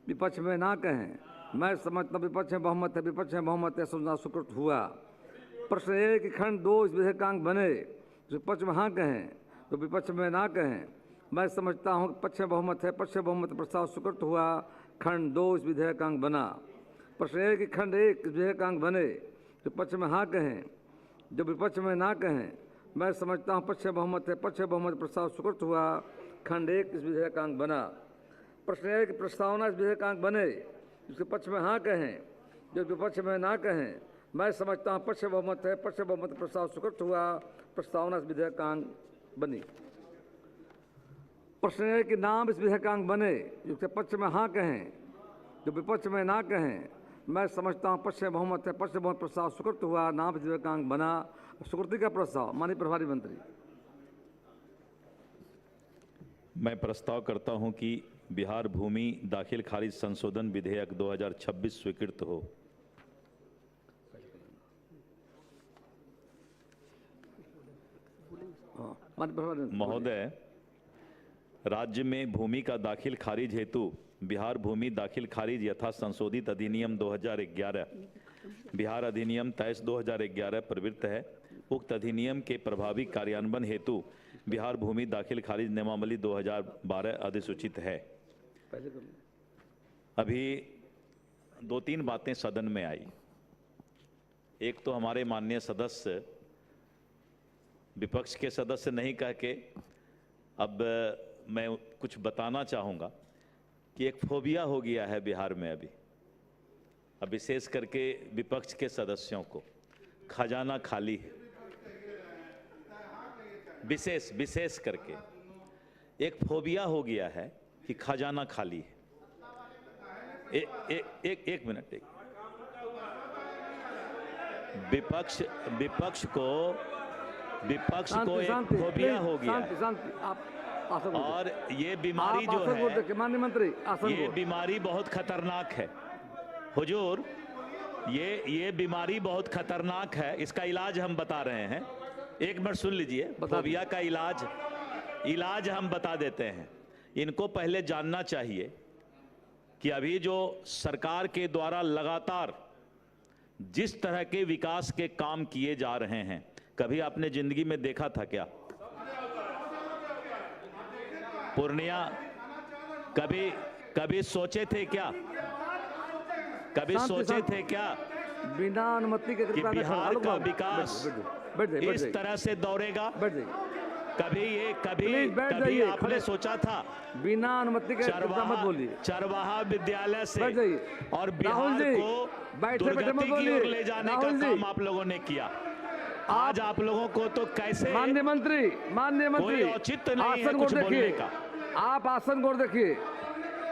विपक्ष में ना कहें। मैं समझता विपक्ष में बहुमत है, विपक्ष में बहुमत है, संशोधन स्वीकृत हुआ। प्रश्न है कि खंड 2 इस विधेयक का अंग बने। जिसके पक्ष में हाँ कहें तो विपक्ष में ना कहें। मैं समझता हूँ पक्ष में बहुमत है, पक्ष में बहुमत प्रस्ताव स्वीकृत हुआ। खंड 2 इस विधेयक का अंग बना। प्रश्न है कि खंड 1 इस विधेयक का अंग बने। जो पक्ष में हाँ कहें, जो विपक्ष में ना कहें। मैं समझता हूँ पक्ष में बहुमत है, पक्ष में बहुमत प्रस्ताव स्वीकृत हुआ। खंड 1 इस विधेयक का अंग बना। प्रश्न है कि प्रस्तावना इस विधेयक का अंग बने। जिसके पक्ष में हाँ कहें, जो विपक्ष में ना कहें। मैं समझता हूँ पक्ष में बहुमत है, पक्ष में बहुमत प्रस्ताव स्वीकृत हुआ। प्रस्तावना इस विधेयक का अंग बनी। प्रश्न है कि नाम इस विधेयक का अंग बने। जिसके पक्ष में हाँ कहें, जो विपक्ष में ना कहें। मैं समझता हूँ पक्ष में बहुमत है, पक्ष में बहुमत प्रस्ताव स्वीकृत हुआ। नाम इस विधेयक का अंग बना। स्वीकृति का प्रस्ताव माननीय प्रभारी मंत्री। मैं प्रस्ताव करता हूं कि बिहार भूमि दाखिल खारिज संशोधन विधेयक 2026 स्वीकृत हो। महोदय, राज्य में भूमि का दाखिल खारिज हेतु बिहार भूमि दाखिल खारिज यथा संशोधित अधिनियम 2011 बिहार अधिनियम 23/2011 प्रवृत्त है। उक्त अधिनियम के प्रभावी कार्यान्वयन हेतु बिहार भूमि दाखिल खारिज नियमावली 2012 अधिसूचित है। अभी 2-3 बातें सदन में आई। एक तो हमारे माननीय सदस्य विपक्ष के सदस्य नहीं कह के, अब मैं कुछ बताना चाहूँगा कि एक फोबिया हो गया है बिहार में अभी, अब विशेष करके विपक्ष के सदस्यों को, खजाना खाली है। विशेष करके एक फोबिया हो गया है कि खजाना खाली है। एक मिनट। विपक्ष को एक फोबिया हो गया है। और ये बीमारी जो है, माननीय मंत्री, ये बीमारी बहुत खतरनाक है हुजूर। ये बीमारी बहुत खतरनाक है। इसका इलाज हम बता रहे हैं। एक मिनट सुन लीजिए। फोबिया का इलाज हम बता देते हैं। इनको पहले जानना चाहिए कि अभी जो सरकार के द्वारा लगातार जिस तरह के विकास के काम किए जा रहे हैं, कभी आपने जिंदगी में देखा था क्या? पूर्णिया कभी सोचे थे क्या? कभी सोचे थे क्या बिना अनुमति के कि बिहार का विकास इस तरह से दौड़ेगा? कभी आपने सोचा था बिना अनुमति के मत बोलिए। चरवाहा विद्यालय से और राहुल बिहार जी, को बैठे बैठे मत दुर्गति की बोलिए। ओर ले जाने का काम आप लोगों ने किया। आज आप लोगों को तो कैसे माननीय मंत्री कोई औचित्य नहीं है कुछ बोलने का। आप आसन को देखिए,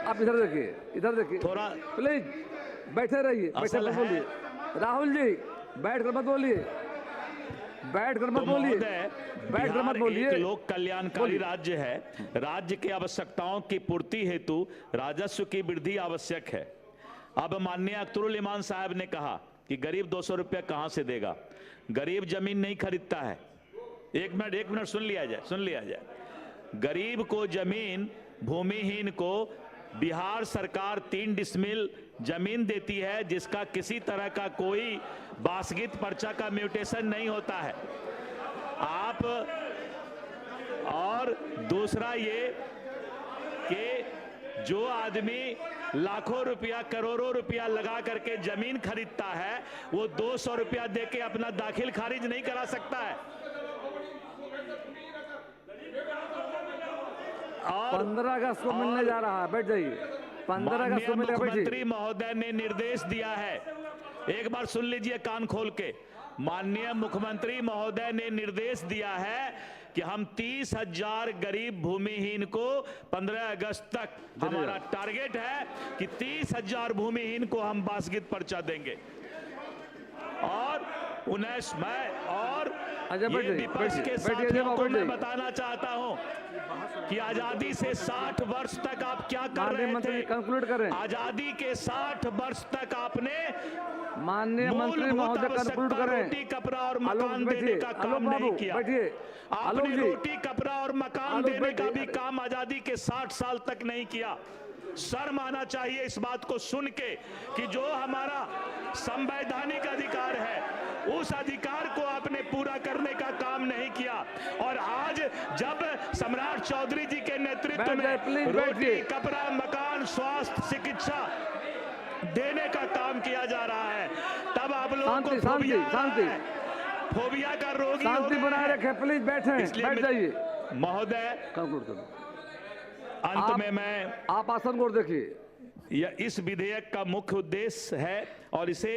आप इधर देखिए थोड़ा प्लीज बैठे रहिए, बैठे मत बोलिए। राहुल जी बैठ कर मत बोलिए, बैठ कर मत बोलिए। एक लोक कल्याणकारी राज्य है। राज्य की आवश्यकताओं की पूर्ति हेतु राजस्व की वृद्धि आवश्यक है। अब माननीय अख्तरुल इमान साहब ने कहा कि गरीब 200 रुपया कहां से देगा? गरीब जमीन नहीं खरीदता है। एक मिनट सुन लिया जाए। गरीब को जमीन, भूमिहीन को बिहार सरकार 3 डिसमिल जमीन देती है, जिसका किसी तरह का कोई बासगीत पर्चा का म्यूटेशन नहीं होता है। आप और दूसरा ये कि जो आदमी लाखों रुपया, करोड़ों रुपया लगा करके जमीन खरीदता है, वो 200 रुपया देके अपना दाखिल खारिज नहीं करा सकता है। और 15 अगस्त को मिलने जा रहा है, बैठ जाइए। 15 अगस्त को मिलेगा, मुख्यमंत्री महोदय ने निर्देश दिया है, एक बार सुन लीजिए कान खोल के। माननीय मुख्यमंत्री महोदय ने निर्देश दिया है कि हम 30,000 गरीब भूमिहीन को 15 अगस्त तक, हमारा टारगेट है कि 30,000 भूमिहीन को हम बासगीत पर्चा देंगे। और 19 मई और ये विपक्ष के साथियों को मैं बताना चाहता हूं कि आजादी से 60 वर्ष तक आप क्या कर रहे थे? कंक्लूड करें। आजादी के 60 वर्ष तक आपने माननीय मंत्री महोदय कंक्लूड करें। रोटी कपड़ा और मकान देने का काम नहीं किया। आपने रोटी कपड़ा और मकान देने का भी काम आजादी के 60 साल तक नहीं किया। शर्म आना चाहिए इस बात को सुन के कि जो हमारा संवैधानिक अधिकार है, उस अधिकार को आपने पूरा करने का काम नहीं किया। और आज जब सम्राट चौधरी जी के नेतृत्व में रोटी कपड़ा मकान स्वास्थ्य शिक्षा देने का काम किया जा रहा है, तब आप लोगों को फोबिया का रोगी शांति बनाए रखें। प्लीज बैठ जाइए महोदय। कंक्लूड करो। अंत में मैं आप आसन को देखिए। इस विधेयक का मुख्य उद्देश्य है और इसे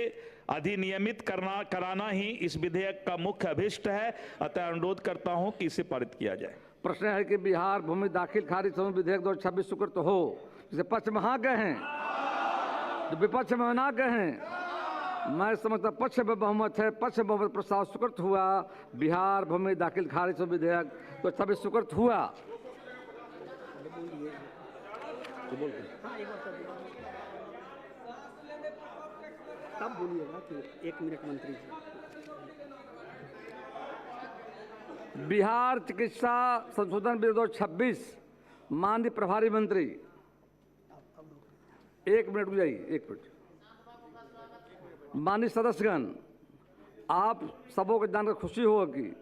अधिनियमित कराना ही इस विधेयक का मुख्य अभिष्ट है। अतः अनुरोध करता हूं कि इसे पारित किया जाए। प्रश्न है कि बिहार भूमि दाखिल खारिज समूह विधेयक 2026 स्वीकृत हो। जिसे पक्ष में हाँ कहें, जो विपक्ष में ना कहें। मैं समझता पक्ष में बहुमत है, पक्ष में बहुमत प्रस्ताव स्वीकृत हुआ। बिहार भूमि दाखिल खारिज समूह विधेयक 2026 स्वीकृत हुआ। तब बोलिएगा कि 1 मिनट मंत्री जी। बिहार चिकित्सा संशोधन बिल 2026 माननीय प्रभारी मंत्री, 1 मिनट रुक जाइए, 1 मिनट। माननीय सदस्यगण, आप सबों को जानकर खुशी होगी कि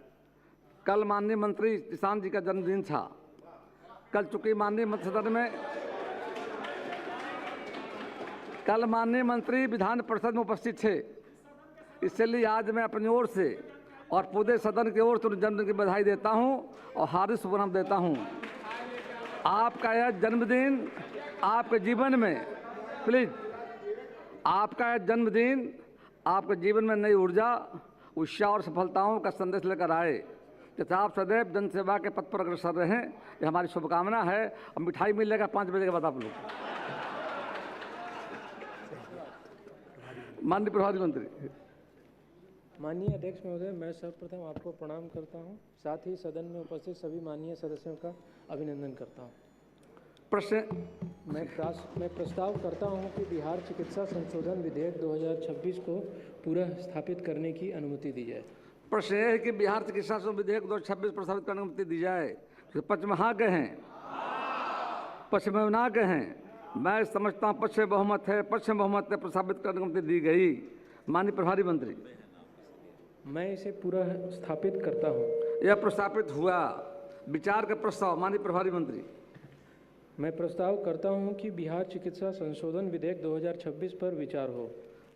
कल माननीय मंत्री किसान जी का जन्मदिन था। कल चूंकि माननीय मंत्री सदन में कल माननीय मंत्री विधान परिषद में उपस्थित थे, इसलिए आज मैं अपनी ओर से और पूरे सदन की ओर से उनके जन्मदिन की बधाई देता हूं और हार्दिक शुभकामनाएं देता हूं। आपका यह जन्मदिन आपके जीवन में, प्लीज, आपका यह जन्मदिन आपके जीवन में नई ऊर्जा, उत्साह और सफलताओं का संदेश लेकर आए। तथा आप सदैव जनसेवा के पथ पर अग्रसर रहें, ये हमारी शुभकामना है। और मिठाई मिलेगा 5 बजे के बाद आप लोग। माननीय प्रभारी मंत्री। माननीय अध्यक्ष महोदय, मैं सर्वप्रथम आपको प्रणाम करता हूं, साथ ही सदन में उपस्थित सभी माननीय सदस्यों का अभिनंदन करता हूं। प्रश्न मैं प्रस्ताव करता हूं कि बिहार चिकित्सा संशोधन विधेयक 2026 को पूरा स्थापित करने की अनुमति दी जाए। प्रश्न यह है कि बिहार चिकित्सा संशोधन विधेयक 2026 प्रस्तावित करने की अनुमति दी जाए। पक्ष में हाँ कहें, पक्ष में ना कहें। मैं समझता हूँ पक्ष में बहुमत है, पक्ष में बहुमत है, प्रस्तावित करने की अनुमति दी गई। माननीय प्रभारी मंत्री, मैं इसे पूरा स्थापित करता हूँ। यह प्रस्तावित हुआ। विचार का प्रस्ताव। माननीय प्रभारी मंत्री, मैं प्रस्ताव करता हूँ कि बिहार चिकित्सा संशोधन विधेयक 2026 पर विचार हो।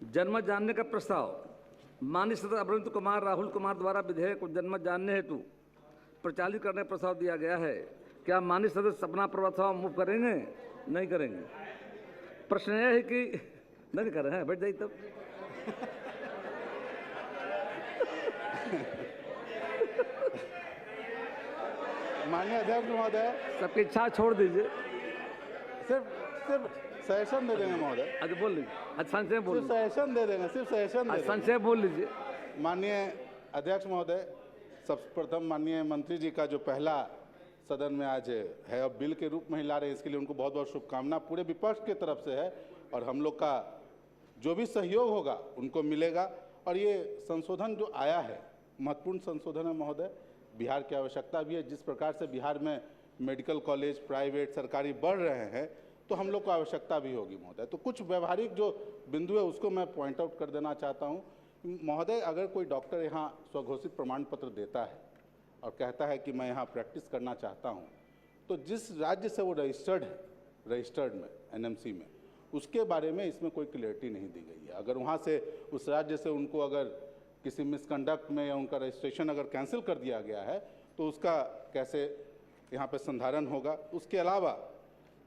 जनमत जानने का प्रस्ताव। माननीय सदस्य अरविंद कुमार राहुल कुमार द्वारा विधेयक को जनमत जानने हेतु प्रचालित करने का प्रस्ताव दिया गया है। क्या माननीय सदस्य अपना प्रस्ताव मूव करेंगे? नहीं करेंगे। प्रश्न यह है कि नहीं कर रहे हैं, बैठ जाइए तब। माननीय अध्यक्ष महोदय, सबकी इच्छा छोड़ दीजिए। सिर्फ सजेशन दे देंगे महोदय। अच्छा बोल लीजिए। अच्छा संक्षेप बोल सिर्फ सजेशन दे देंगे, सिर्फ सजेशन दे देंगे। संक्षेप बोल लीजिए। माननीय अध्यक्ष महोदय, सबसे प्रथम माननीय मंत्री जी का जो पहला सदन में आज है और बिल के रूप में ही ला रहे हैं, इसके लिए उनको बहुत बहुत शुभकामना पूरे विपक्ष की तरफ से है। और हम लोग का जो भी सहयोग होगा उनको मिलेगा। और ये संशोधन जो आया है महत्वपूर्ण संशोधन है महोदय। बिहार की आवश्यकता भी है। जिस प्रकार से बिहार में मेडिकल कॉलेज प्राइवेट सरकारी बढ़ रहे हैं, तो हम लोग को आवश्यकता भी होगी महोदय। तो कुछ व्यवहारिक जो बिंदु है उसको मैं पॉइंट आउट कर देना चाहता हूँ महोदय। अगर कोई डॉक्टर यहाँ स्वघोषित प्रमाण पत्र देता है और कहता है कि मैं यहाँ प्रैक्टिस करना चाहता हूँ, तो जिस राज्य से वो रजिस्टर्ड में एनएमसी में, उसके बारे में इसमें कोई क्लियरिटी नहीं दी गई है। अगर वहाँ से उस राज्य से उनको अगर किसी मिसकंडक्ट में या उनका रजिस्ट्रेशन अगर कैंसिल कर दिया गया है, तो उसका कैसे यहाँ पे संधारण होगा। उसके अलावा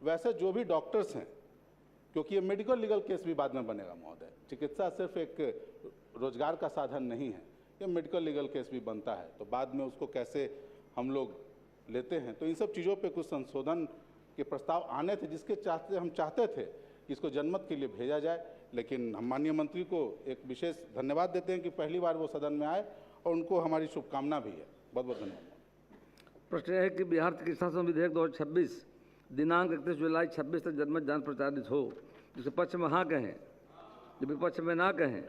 वैसे जो भी डॉक्टर्स हैं, क्योंकि ये मेडिकल लीगल केस भी बाद में बनेगा महोदय। चिकित्सा सिर्फ एक रोजगार का साधन नहीं है, ये मेडिकल लीगल केस भी बनता है। तो बाद में उसको कैसे हम लोग लेते हैं, तो इन सब चीज़ों पे कुछ संशोधन के प्रस्ताव आने थे, जिसके हम चाहते थे कि इसको जनमत के लिए भेजा जाए। लेकिन हम माननीय मंत्री को एक विशेष धन्यवाद देते हैं कि पहली बार वो सदन में आए, और उनको हमारी शुभकामना भी है। बहुत बहुत धन्यवाद। प्रश्न है कि बिहार चिकित्सा संशोधन विधेयक 2026 दिनांक 31 जुलाई 26 तक जनमत जान प्रचारित हो। जिसे पक्ष में हाँ कहें, जो विपक्ष में ना कहें।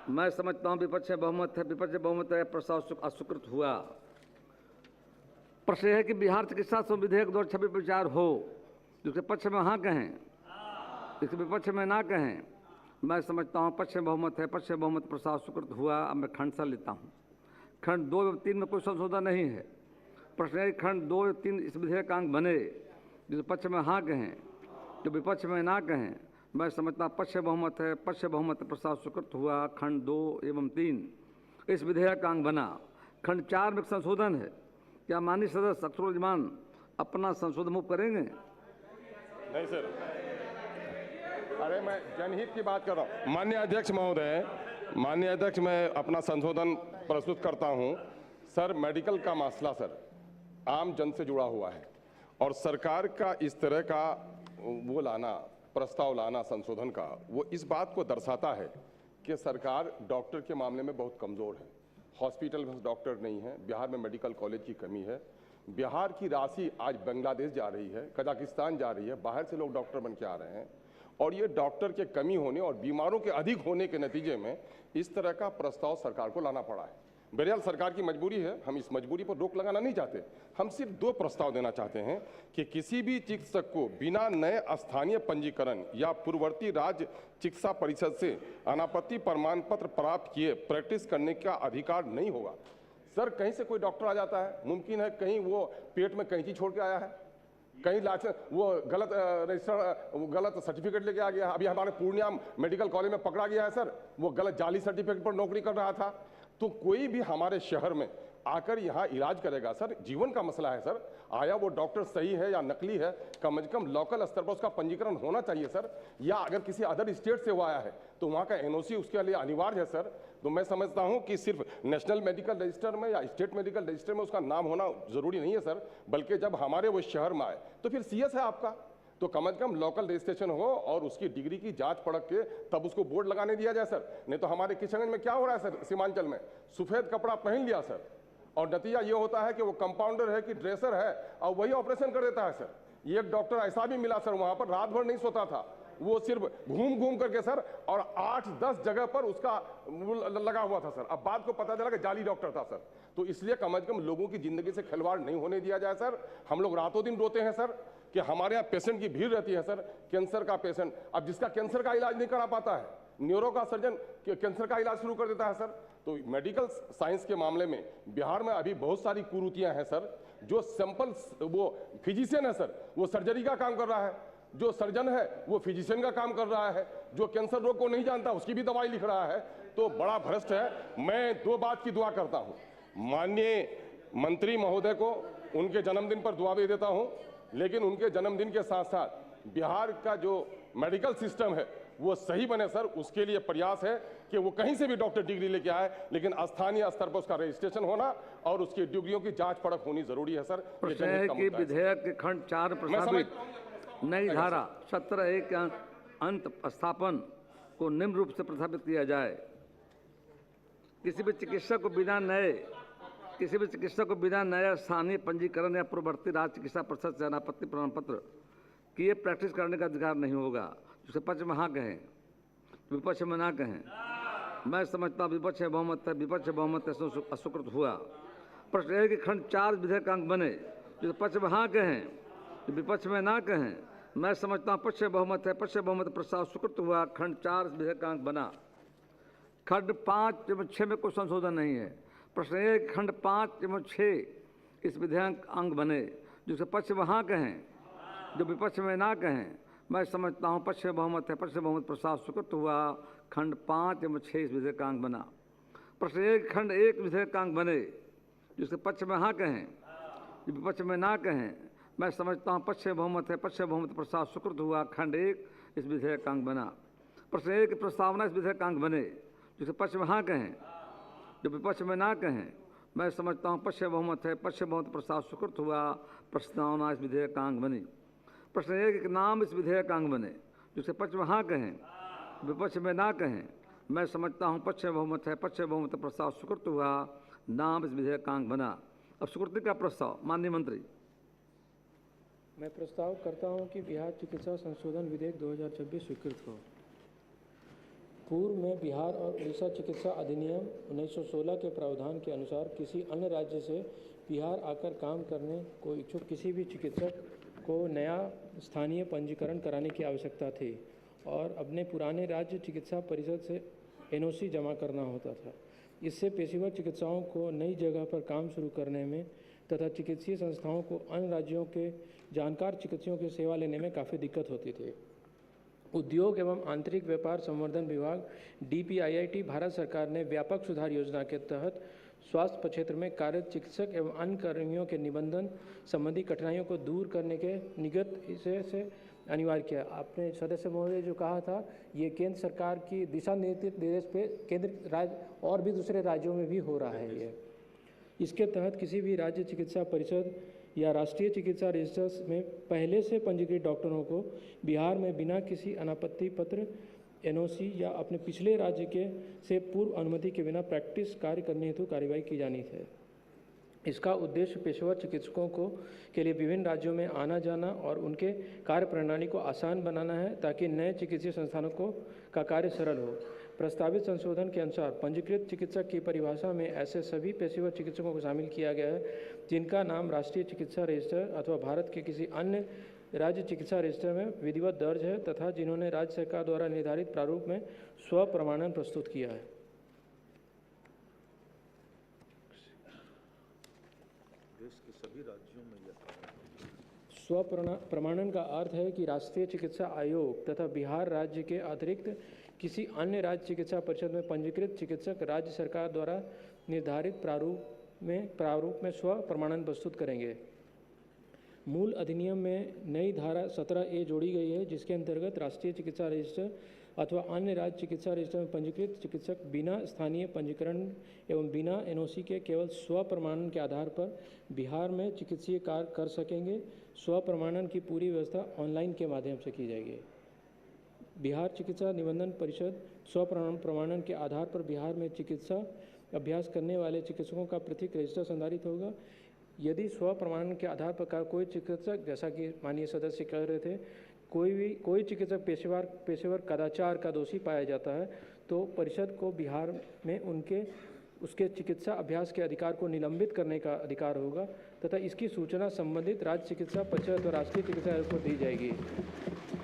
मैं समझता हूँ विपक्ष में बहुमत है, विपक्ष में बहुमत है, प्रस्ताव अस्वीकृत हुआ। प्रश्न है कि बिहार चिकित्सा संशोधन विधेयक 2026 पर विचार हो। जिसके पक्ष में हाँ कहें, इसके विपक्ष में ना कहें। मैं समझता हूँ पक्ष में बहुमत है, पक्ष में बहुमत, प्रस्ताव स्वीकृत हुआ। अब मैं खंड सा लेता हूँ। खंड 2 एवं 3 में कोई संशोधन नहीं है। प्रश्न है खंड 2 एवं 3 इस विधेयक का अंग बने। जिस पक्ष में हाँ कहें, जो विपक्ष में ना कहें। मैं समझता हूँ पक्ष में बहुमत है, पक्ष में बहुमत, प्रस्ताव स्वीकृत हुआ। खंड 2 एवं 3 इस विधेयक का अंग बना। खंड 4 में संशोधन है। क्या माननीय सदस्य अख्तरुज्जमान अपना संशोधन मूव करेंगे? नहीं सर, अरे मैं जनहित की बात कर रहा हूँ। माननीय अध्यक्ष महोदय, माननीय अध्यक्ष, मैं अपना संशोधन प्रस्तुत करता हूँ। सर, मेडिकल का मसला सर आम जन से जुड़ा हुआ है, और सरकार का इस तरह का वो लाना, प्रस्ताव लाना संशोधन का, वो इस बात को दर्शाता है कि सरकार डॉक्टर के मामले में बहुत कमज़ोर है। हॉस्पिटल में डॉक्टर नहीं है, बिहार में मेडिकल कॉलेज की कमी है। बिहार की राशि आज बांग्लादेश जा रही है, कजाकिस्तान जा रही है, बाहर से लोग डॉक्टर बन के आ रहे हैं। और ये डॉक्टर के कमी होने और बीमारों के अधिक होने के नतीजे में इस तरह का प्रस्ताव सरकार को लाना पड़ा है। बहरहाल सरकार की मजबूरी है, हम इस मजबूरी पर रोक लगाना नहीं चाहते। हम सिर्फ 2 प्रस्ताव देना चाहते हैं कि किसी भी चिकित्सक को बिना नए स्थानीय पंजीकरण या पूर्ववर्ती राज्य चिकित्सा परिषद से अनापत्ति प्रमाण पत्र प्राप्त किए प्रैक्टिस करने का अधिकार नहीं होगा। सर, कहीं से कोई डॉक्टर आ जाता है, मुमकिन है कहीं वो पेट में कैंची छोड़ के आया है, कहीं वो गलत रजिस्टर, गलत सर्टिफिकेट लेके आ गया। अभी हमारे पूर्णिया मेडिकल कॉलेज में पकड़ा गया है सर, वो गलत जाली सर्टिफिकेट पर नौकरी कर रहा था। तो कोई भी हमारे शहर में आकर यहाँ इलाज करेगा सर, जीवन का मसला है सर। आया वो डॉक्टर सही है या नकली है, कम से कम लोकल स्तर पर उसका पंजीकरण होना चाहिए सर। या अगर किसी अदर स्टेट से वो आया है तो वहाँ का एनओसी उसके लिए अनिवार्य है सर। तो मैं समझता हूँ कि सिर्फ नेशनल मेडिकल रजिस्टर में या स्टेट मेडिकल रजिस्टर में उसका नाम होना जरूरी नहीं है सर, बल्कि जब हमारे वो शहर में आए तो फिर सीएस है आपका, तो कम से कम लोकल रजिस्ट्रेशन हो और उसकी डिग्री की जांच परख के तब उसको बोर्ड लगाने दिया जाए सर। नहीं तो हमारे किशनगंज में क्या हो रहा है सर, सीमांचल में सफेद कपड़ा पहन लिया सर, और नतीजा ये होता है कि वो कंपाउंडर है कि ड्रेसर है और वही ऑपरेशन कर देता है सर। ये एक डॉक्टर ऐसा भी मिला सर, वहां पर रात भर नहीं सोता था, वो सिर्फ घूम घूम करके सर, और 8-10 जगह पर उसका लगा हुआ था सर। अब बात को पता चला कि जाली डॉक्टर था सर। तो इसलिए कम से कम लोगों की जिंदगी से खिलवाड़ नहीं होने दिया जाए सर। हम लोग रातों दिन रोते हैं सर कि हमारे यहाँ पेशेंट की भीड़ रहती है सर, कैंसर का पेशेंट, अब जिसका कैंसर का इलाज नहीं करा पाता है, न्यूरो का सर्जन कैंसर का इलाज शुरू कर देता है सर। तो मेडिकल साइंस के मामले में बिहार में अभी बहुत सारी कुरीतियां हैं सर। जो सैंपल, वो फिजिशियन है सर, वो सर्जरी का काम कर रहा है, जो सर्जन है वो फिजिशियन का काम कर रहा है, जो कैंसर रोग को नहीं जानता उसकी भी दवाई लिख रहा है, तो बड़ा भ्रष्ट है। मैं 2 बात की दुआ करता हूं, माननीय मंत्री महोदय को उनके जन्मदिन पर दुआ भी देता हूं, लेकिन उनके जन्मदिन के साथ साथ बिहार का जो मेडिकल सिस्टम है वो सही बने सर, उसके लिए प्रयास है कि वो कहीं से भी डॉक्टर डिग्री लेके आए, लेकिन स्थानीय स्तर पर उसका रजिस्ट्रेशन होना और उसकी डिग्रियों की जांच परख होनी जरूरी है सर। प्रश्न है कि विधेयक के खंड 4 प्रस्तावित नई धारा 17(1) के अंत स्थापन को निम्न रूप से प्रस्तावित किया जाए। किसी भी चिकित्सक को बिना नया स्थानीय पंजीकरण या पूर्ववर्ती राज्य चिकित्सा परिषद से अनापत्ति प्रमाण पत्र किए प्रैक्टिस करने का अधिकार नहीं होगा। जिसे पक्ष में हाँ कहें, विपक्ष में ना कहें। मैं समझता हूँ विपक्ष बहुमत है, विपक्ष बहुमत है, अस्वीकृत हुआ। प्रश्न है कि खंड 4 विधेयक अंक बने, जिसे पक्ष में हाँ कहें, विपक्ष में ना कहें। मैं समझता हूँ पक्ष बहुमत है, पक्ष बहुमत प्रस्ताव स्वीकृत हुआ। खंड 4 विधेयक अंक बना। खंड 5-6 में कोई संशोधन नहीं है। प्रश्न है खंड 5-6 इस विधेयक अंक बने, जिसे पक्ष में हाँ कहें, जो विपक्ष में ना कहें। मैं समझता हूँ पक्ष बहुमत है, पक्ष बहुमत प्रस्ताव स्वीकृत हुआ। खंड 5-6 इस विधेयकांक बना। प्रश्न 1 खंड 1 विधेयकांक बने, जिसके पक्ष में हाँ कहें, विपक्ष में ना कहें। मैं समझता हूँ पक्ष बहुमत है, पक्ष बहुमत प्रस्ताव स्वीकृत हुआ। खंड 1 इस विधेयकांक बना। प्रश्न 1 प्रस्तावना इस विधेयकांक बने, जिसके पक्ष में हाँ कहें, जो विपक्ष में ना कहें। मैं समझता हूँ पक्ष बहुमत है, पक्ष बहुमत प्रस्ताव स्वीकृत हुआ। प्रस्तावना इस विधेयकांक बनी। प्रश्न 1 नाम इस विधेयकांक बने, जिसके पक्ष में हाँ कहें, विपक्ष में ना कहें। मैं समझता हूँ पक्ष बहुमत है, पक्ष बहुमत प्रस्ताव स्वीकृत हुआ। नाम इस विधेयकांक बना। अब स्वीकृति का प्रस्ताव माननीय मंत्री। मैं प्रस्ताव करता हूं कि बिहार चिकित्सा संशोधन विधेयक 2026 स्वीकृत हो। पूर्व में बिहार और उड़ीसा चिकित्सा अधिनियम 1916 के प्रावधान के अनुसार किसी अन्य राज्य से बिहार आकर काम करने को इच्छुक किसी भी चिकित्सक को नया स्थानीय पंजीकरण कराने की आवश्यकता थी और अपने पुराने राज्य चिकित्सा परिषद से एनओसी जमा करना होता था। इससे पेशेवर चिकित्साओं को नई जगह पर काम शुरू करने में तथा चिकित्सीय संस्थाओं को अन्य राज्यों के जानकार चिकित्सकों की सेवा लेने में काफ़ी दिक्कत होती थी। उद्योग एवं आंतरिक व्यापार संवर्धन विभाग DPIIT भारत सरकार ने व्यापक सुधार योजना के तहत स्वास्थ्य क्षेत्र में कार्यरत चिकित्सक एवं अन्य कर्मियों के निबंधन संबंधी कठिनाइयों को दूर करने के निगत से अनिवार्य किया। आपने सदस्य महोदय जो कहा था, ये केंद्र सरकार की दिशा निर्देश पे केंद्र राज्य और भी दूसरे राज्यों में भी हो रहा है। ये इसके तहत किसी भी राज्य चिकित्सा परिषद या राष्ट्रीय चिकित्सा रजिस्टर में पहले से पंजीकृत डॉक्टरों को बिहार में बिना किसी अनापत्ति पत्र NOC या अपने पिछले राज्य के से पूर्व अनुमति के बिना प्रैक्टिस कार्य करने हेतु कार्यवाही की जानी है। इसका उद्देश्य पेशेवर चिकित्सकों को के लिए विभिन्न राज्यों में आना जाना और उनके कार्य प्रणाली को आसान बनाना है, ताकि नए चिकित्सीय संस्थानों का कार्य सरल हो। प्रस्तावित संशोधन के अनुसार पंजीकृत चिकित्सक की परिभाषा में ऐसे सभी पेशेवर चिकित्सकों को शामिल किया गया है जिनका नाम राष्ट्रीय चिकित्सा रजिस्टर अथवा भारत के किसी अन्य राज्य चिकित्सा रजिस्टर में विधिवत दर्ज है तथा जिन्होंने राज्य सरकार द्वारा निर्धारित प्रारूप में स्व प्रमाणन प्रस्तुत किया है। देश के सभी राज्यों में स्व प्रमाणन का अर्थ है कि राष्ट्रीय चिकित्सा आयोग तथा बिहार राज्य के अतिरिक्त किसी अन्य राज्य चिकित्सा परिषद में पंजीकृत चिकित्सक राज्य सरकार द्वारा निर्धारित प्रारूप में स्व प्रमाणन प्रस्तुत करेंगे। मूल अधिनियम में नई धारा 17A जोड़ी गई है, जिसके अंतर्गत राष्ट्रीय चिकित्सा रजिस्टर अथवा अन्य राज्य चिकित्सा रजिस्टर में पंजीकृत चिकित्सक बिना स्थानीय पंजीकरण एवं बिना NOC के केवल स्व प्रमाणन के आधार पर बिहार में चिकित्सीय कार्य कर सकेंगे। स्व प्रमाणन की पूरी व्यवस्था ऑनलाइन के माध्यम से की जाएगी। बिहार चिकित्सा निबंधन परिषद स्व प्रमाणन के आधार पर बिहार में चिकित्सा अभ्यास करने वाले चिकित्सकों का पृथक रजिस्टर संधारित होगा। यदि स्व प्रमाणन के आधार पर कोई चिकित्सक, जैसा कि माननीय सदस्य कह रहे थे, कोई चिकित्सक पेशेवर कदाचार का दोषी पाया जाता है तो परिषद को बिहार में उसके चिकित्सा अभ्यास के अधिकार को निलंबित करने का अधिकार होगा तथा इसकी सूचना संबंधित राज्य चिकित्सा परिषद और राष्ट्रीय चिकित्सा आयोग को दी जाएगी।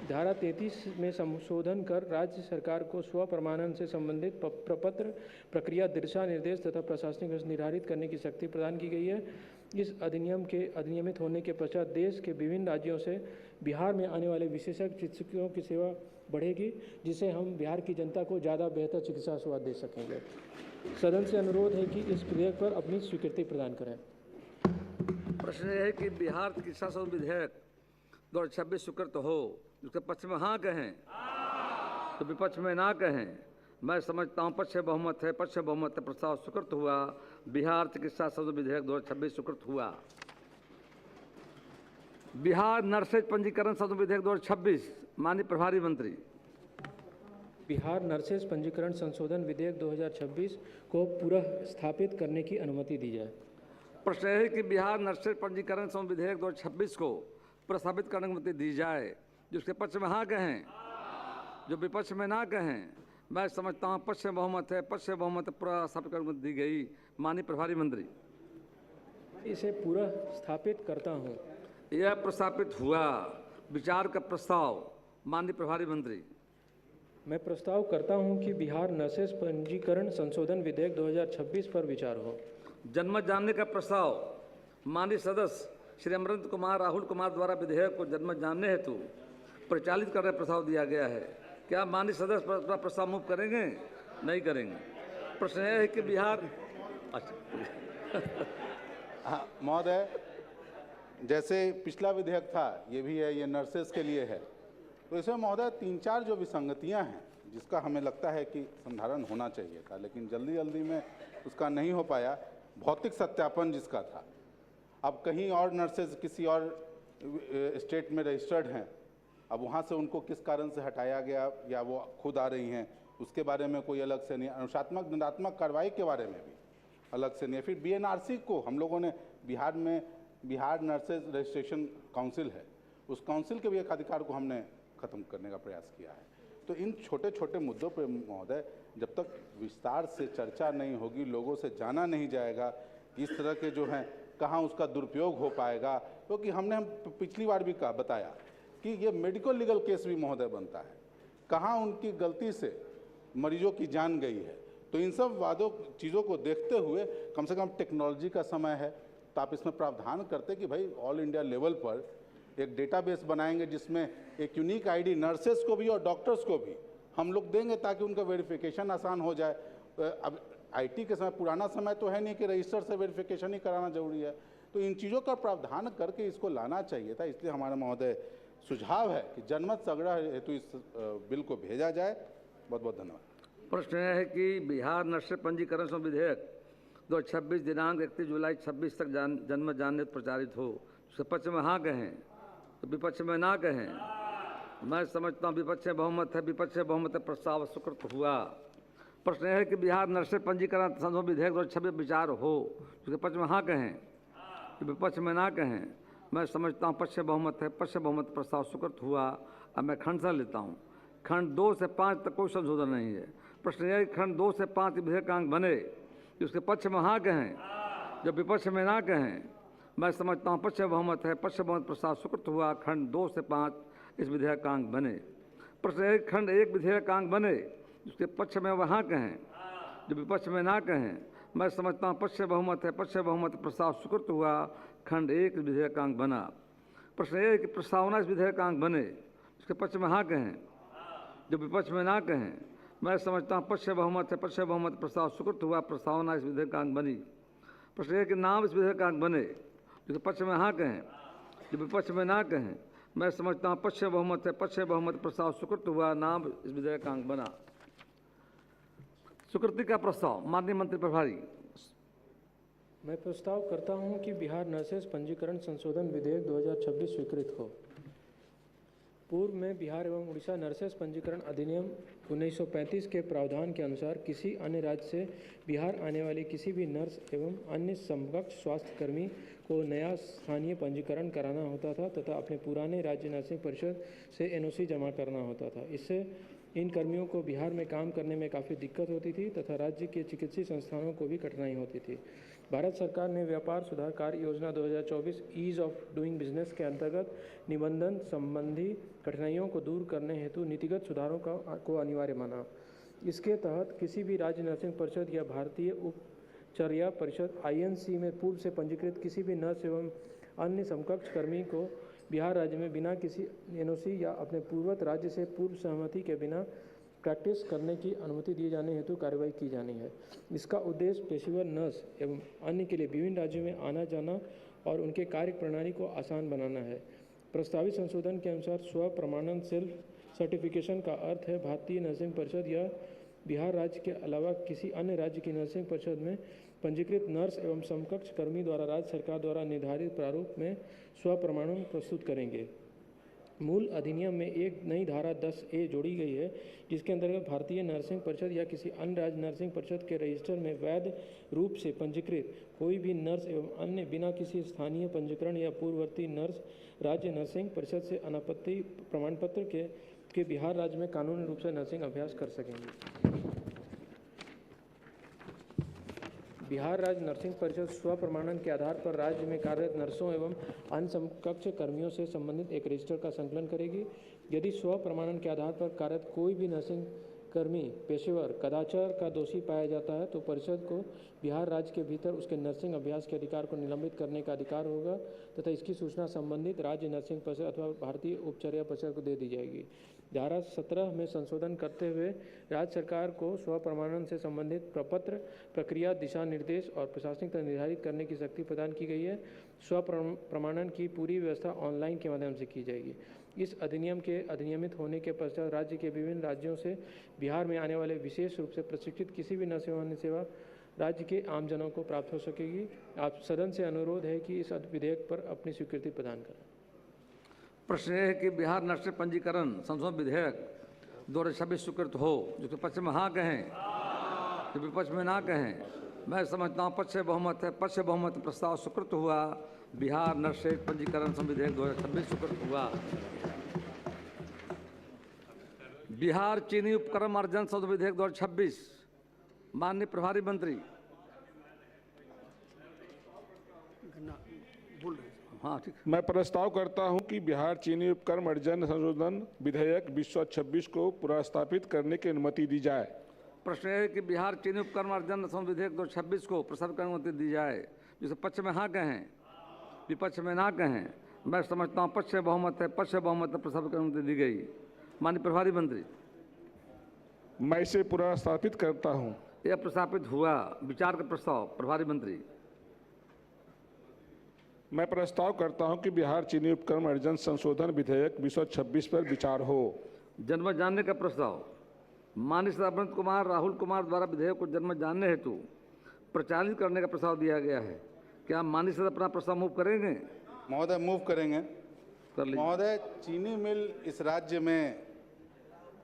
धारा 33 में संशोधन कर राज्य सरकार को स्व प्रमाणन से संबंधित प्रपत्र प्रक्रिया, दिशा निर्देश तथा प्रशासनिक व्यवस्था निर्धारित करने की शक्ति प्रदान की गई है। इस अधिनियम के अधिनियमित होने के पश्चात देश के विभिन्न राज्यों से बिहार में आने वाले विशेषज्ञ चिकित्सकों की सेवा बढ़ेगी, जिससे हम बिहार की जनता को ज़्यादा बेहतर चिकित्सा सेवा दे सकेंगे। सदन से अनुरोध है कि इस विधेयक पर अपनी स्वीकृति प्रदान करें। प्रश्न यह है कि बिहार चिकित्सा संशोधन विधेयक 2026 स्वीकृत हो, जिसके पक्ष में हाँ कहें तो विपक्ष में ना कहें। मैं समझता हूँ पक्ष बहुमत है, पक्ष बहुमत है, प्रस्ताव स्वीकृत हुआ। बिहार चिकित्सा संशोधन विधेयक 2026 स्वीकृत हुआ। बिहार नर्सेज पंजीकरण संशोधन विधेयक 2026, माननीय प्रभारी मंत्री। बिहार नर्सेज पंजीकरण संशोधन विधेयक 2026 को पुनः स्थापित करने की अनुमति दी जाए। प्रश्न है कि बिहार नर्सेज पंजीकरण संशोधन विधेयक 2026 को प्रस्तावित करने की अनुमति दी जाए। जिसके पक्ष में हाँ कहें, जो विपक्ष में ना कहें। मैं समझता हूँ पक्ष बहुमत है, पक्ष बहुमत प्रस्तावित करने की अनुमति दी गई। माननीय प्रभारी मंत्री। इसे पुनः स्थापित करता हूँ। यह प्रस्तावित हुआ। विचार का प्रस्ताव, माननीय प्रभारी मंत्री। मैं प्रस्ताव करता हूं कि बिहार नर्सेज पंजीकरण संशोधन विधेयक 2026 पर विचार हो। जनमत जानने का प्रस्ताव, माननीय सदस्य श्री अमरेंद्र कुमार राहुल कुमार द्वारा विधेयक को जनमत जानने हेतु परिचालित करने का प्रस्ताव दिया गया है। क्या माननीय सदस्य प्रस्ताव मूव करेंगे? नहीं करेंगे। प्रश्न यह है कि बिहार महोदय, जैसे पिछला विधेयक था, ये भी है, ये नर्सेज के लिए है, तो इसमें महोदय 3-4 जो विसंगतियां हैं जिसका हमें लगता है कि संधारण होना चाहिए था, लेकिन जल्दी में उसका नहीं हो पाया। भौतिक सत्यापन जिसका था, अब कहीं और नर्सेज किसी और स्टेट में रजिस्टर्ड हैं, अब वहाँ से उनको किस कारण से हटाया गया या वो खुद आ रही हैं, उसके बारे में कोई अलग से नहीं। अनुशासनात्मक दंडात्मक कार्रवाई के बारे में भी अलग से नहीं। फिर BNRC को हम लोगों ने बिहार में बिहार नर्सेज रजिस्ट्रेशन काउंसिल है, उस काउंसिल के भी एक अधिकार को हमने खत्म करने का प्रयास किया है। तो इन छोटे छोटे मुद्दों पर महोदय जब तक विस्तार से चर्चा नहीं होगी, लोगों से जाना नहीं जाएगा इस तरह के जो हैं कहाँ उसका दुरुपयोग हो पाएगा, क्योंकि हमने पिछली बार भी बताया कि ये मेडिकल लीगल केस भी महोदय बनता है, कहाँ उनकी गलती से मरीजों की जान गई है। तो इन सब चीज़ों को देखते हुए कम से कम टेक्नोलॉजी का समय है, तो आप इसमें प्रावधान करते कि भाई ऑल इंडिया लेवल पर एक डेटाबेस बनाएंगे जिसमें एक यूनिक आईडी नर्सेस को भी और डॉक्टर्स को भी हम लोग देंगे ताकि उनका वेरिफिकेशन आसान हो जाए। अब आईटी के समय पुराना समय तो है नहीं कि रजिस्टर से वेरिफिकेशन ही कराना जरूरी है, तो इन चीज़ों का प्रावधान करके इसको लाना चाहिए था। इसलिए हमारा महोदय सुझाव है कि जनमत संग्रह हेतु इस बिल को भेजा जाए। बहुत बहुत धन्यवाद। प्रश्न है कि बिहार नर्सेज पंजीकरण संशोधन विधेयक 2026 दिनांक 31 जुलाई 26 तक जनमत जानने प्रचारित हो। उसके पक्ष में हाँ कहें तो विपक्ष में ना कहें। मैं समझता हूँ विपक्ष बहुमत है, विपक्ष बहुमत है, प्रस्ताव स्वीकृत हुआ। प्रश्न है कि बिहार नर्सेज पंजीकरण संशोधन विधेयक 2026 विचार हो। उसके पक्ष में हाँ कहें तो विपक्ष में ना कहें। मैं समझता हूँ पक्ष बहुमत है, पक्ष बहुमत प्रस्ताव स्वीकृत हुआ। अब मैं खंड से लेता हूँ। खंड 2 से 5 तक कोई संशोधन नहीं है। प्रश्न यह कि खंड 2 से 5 विधेयकांक बने, उसके पक्ष में हाँ कहें, जब विपक्ष में ना कहें। मैं समझता हूँ पक्ष बहुमत है, पक्ष बहुमत प्रस्ताव स्वीकृत हुआ। खंड 2 से 5 इस विधेयकांक बने। प्रश्न है खंड 1 विधेयकांक बने, उसके पक्ष में वह हाँ कहें, जो विपक्ष में ना कहें। मैं समझता हूँ पक्ष बहुमत है, पक्ष बहुमत प्रस्ताव स्वीकृत हुआ। खंड 1 विधेयकांक बना। प्रश्न यह है कि प्रस्तावना इस विधेयकांक बने, उसके पक्ष में हाँ कहें, जो विपक्ष में ना कहें। मैं समझता हूँ पक्ष बहुमत है, पक्ष बहुमत प्रस्ताव स्वीकृत हुआ। प्रस्तावना इस विधेयकांक बनी। प्रश्न यह कि नाम इस विधेयकांक बने, जिसके पक्ष में हाँ कहें, जो विपक्ष में ना कहें। मैं समझता हूँ पक्ष बहुमत है, पक्ष बहुमत प्रस्ताव स्वीकृत हुआ। नाम इस विधेयकांक बना। स्वीकृति का प्रस्ताव, माननीय मंत्री प्रभारी। मैं प्रस्ताव करता हूं कि बिहार नर्सेज पंजीकरण संशोधन विधेयक 2026 स्वीकृत हो। पूर्व में बिहार एवं उड़ीसा नर्सेज पंजीकरण अधिनियम 1935 के प्रावधान के अनुसार किसी अन्य राज्य से बिहार आने वाली किसी भी नर्स एवं अन्य समकक्ष स्वास्थ्यकर्मी को नया स्थानीय पंजीकरण कराना होता था तथा अपने पुराने राज्य नर्सिंग परिषद से एनओसी जमा करना होता था। इससे इन कर्मियों को बिहार में काम करने में काफ़ी दिक्कत होती थी तथा राज्य के चिकित्सीय संस्थानों को भी कठिनाई होती थी। भारत सरकार ने व्यापार सुधार कार्य योजना 2024 ईज़ ऑफ डूइंग बिजनेस के अंतर्गत निबंधन संबंधी कठिनाइयों को दूर करने हेतु नीतिगत सुधारों को अनिवार्य माना। इसके तहत किसी भी राज्य नर्सिंग परिषद या भारतीय उपचर्या परिषद INC में पूर्व से पंजीकृत किसी भी नर्स एवं अन्य समकक्ष कर्मी को बिहार राज्य में बिना किसी NOC या अपने पूर्वत राज्य से पूर्व सहमति के बिना प्रैक्टिस करने की अनुमति दिए जाने हेतु कार्रवाई की जानी है। इसका उद्देश्य पेशेवर नर्स एवं अन्य के लिए विभिन्न राज्यों में आना जाना और उनके कार्य प्रणाली को आसान बनाना है। प्रस्तावित संशोधन के अनुसार स्व प्रमाणन सेल्फ सर्टिफिकेशन का अर्थ है भारतीय नर्सिंग परिषद या बिहार राज्य के अलावा किसी अन्य राज्य की नर्सिंग परिषद में पंजीकृत नर्स एवं समकक्ष कर्मी द्वारा राज्य सरकार द्वारा निर्धारित प्रारूप में स्व प्रमाणन प्रस्तुत करेंगे। मूल अधिनियम में एक नई धारा 10A जोड़ी गई है जिसके अंतर्गत भारतीय नर्सिंग परिषद या किसी अन्य राज्य नर्सिंग परिषद के रजिस्टर में वैध रूप से पंजीकृत कोई भी नर्स एवं अन्य बिना किसी स्थानीय पंजीकरण या पूर्ववर्ती नर्स राज्य नर्सिंग परिषद से अनापत्ति प्रमाण पत्र के बिहार राज्य में कानूनी रूप से नर्सिंग अभ्यास कर सकेंगे। बिहार राज्य नर्सिंग परिषद स्व प्रमाणन के आधार पर राज्य में कार्यरत नर्सों एवं अन्य समकक्ष कर्मियों से संबंधित एक रजिस्टर का संकलन करेगी। यदि स्व प्रमाणन के आधार पर कार्यरत कोई भी नर्सिंग कर्मी पेशेवर कदाचार का दोषी पाया जाता है तो परिषद को बिहार राज्य के भीतर उसके नर्सिंग अभ्यास के अधिकार को निलंबित करने का अधिकार होगा तथा इसकी सूचना संबंधित राज्य नर्सिंग परिषद अथवा भारतीय उपचर्या परिषद को दे दी जाएगी। धारा 17 में संशोधन करते हुए राज्य सरकार को स्व प्रमाणन से संबंधित प्रपत्र प्रक्रिया दिशा निर्देश और प्रशासनिक तंत्र निर्धारित करने की शक्ति प्रदान की गई है। स्व प्रमाणन की पूरी व्यवस्था ऑनलाइन के माध्यम से की जाएगी। इस अधिनियम के अधिनियमित होने के पश्चात राज्य के विभिन्न राज्यों से बिहार में आने वाले विशेष रूप से प्रशिक्षित किसी भी नर्स एवं अन्य सेवा राज्य के आमजनों को प्राप्त हो सकेगी। आप सदन से अनुरोध है कि इस विधेयक पर अपनी स्वीकृति प्रदान करें। प्रश्न यह है कि बिहार नर्सिंग पंजीकरण संशोधन विधेयक 2026 स्वीकृत हो। जो कि पक्ष में हाँ कहें, जो विपक्ष में ना कहें। मैं समझता हूँ पक्ष से बहुमत है। पक्ष से बहुमत प्रस्ताव स्वीकृत हुआ। बिहार नर्सिंग पंजीकरण संशोधन विधेयक 2026 स्वीकृत हुआ। बिहार चीनी उपकरण अर्जन संशोधन विधेयक 2026। माननीय प्रभारी मंत्री। हाँ ठीक। मैं प्रस्ताव करता हूं कि बिहार चीनी उपकरण अर्जन संशोधन विधेयक 2026 को पुनर्स्थापित करने की अनुमति दी जाए। प्रश्न है कि बिहार चीनी उपकरण अर्जन संशोधन विधेयक 2026 को प्रस्तावित करने की अनुमति दी जाए। जिसे पक्ष में हाँ कहें, विपक्ष में ना कहें। मैं समझता हूँ पक्ष से बहुमत है। पक्ष से बहुमत प्रस्तावित करने की अनुमति दी गई। माननीय प्रभारी मंत्री। मैं इसे पुनर्स्थापित करता हूं। यह प्रस्तावित हुआ। विचार का प्रस्ताव प्रभारी मंत्री। मैं प्रस्ताव करता हूं कि बिहार चीनी उपकरण अर्जन संशोधन विधेयक 2026 पर विचार हो। जनमत जानने का प्रस्ताव। माननीय श्री अनंत कुमार राहुल कुमार द्वारा विधेयक को जनमत जानने हेतु प्रचारित करने का प्रस्ताव दिया गया है। क्या माननीय सर अपना प्रस्ताव मूव करेंगे? महोदय मूव करेंगे। कर लीजिए। महोदय, चीनी मिल इस राज्य में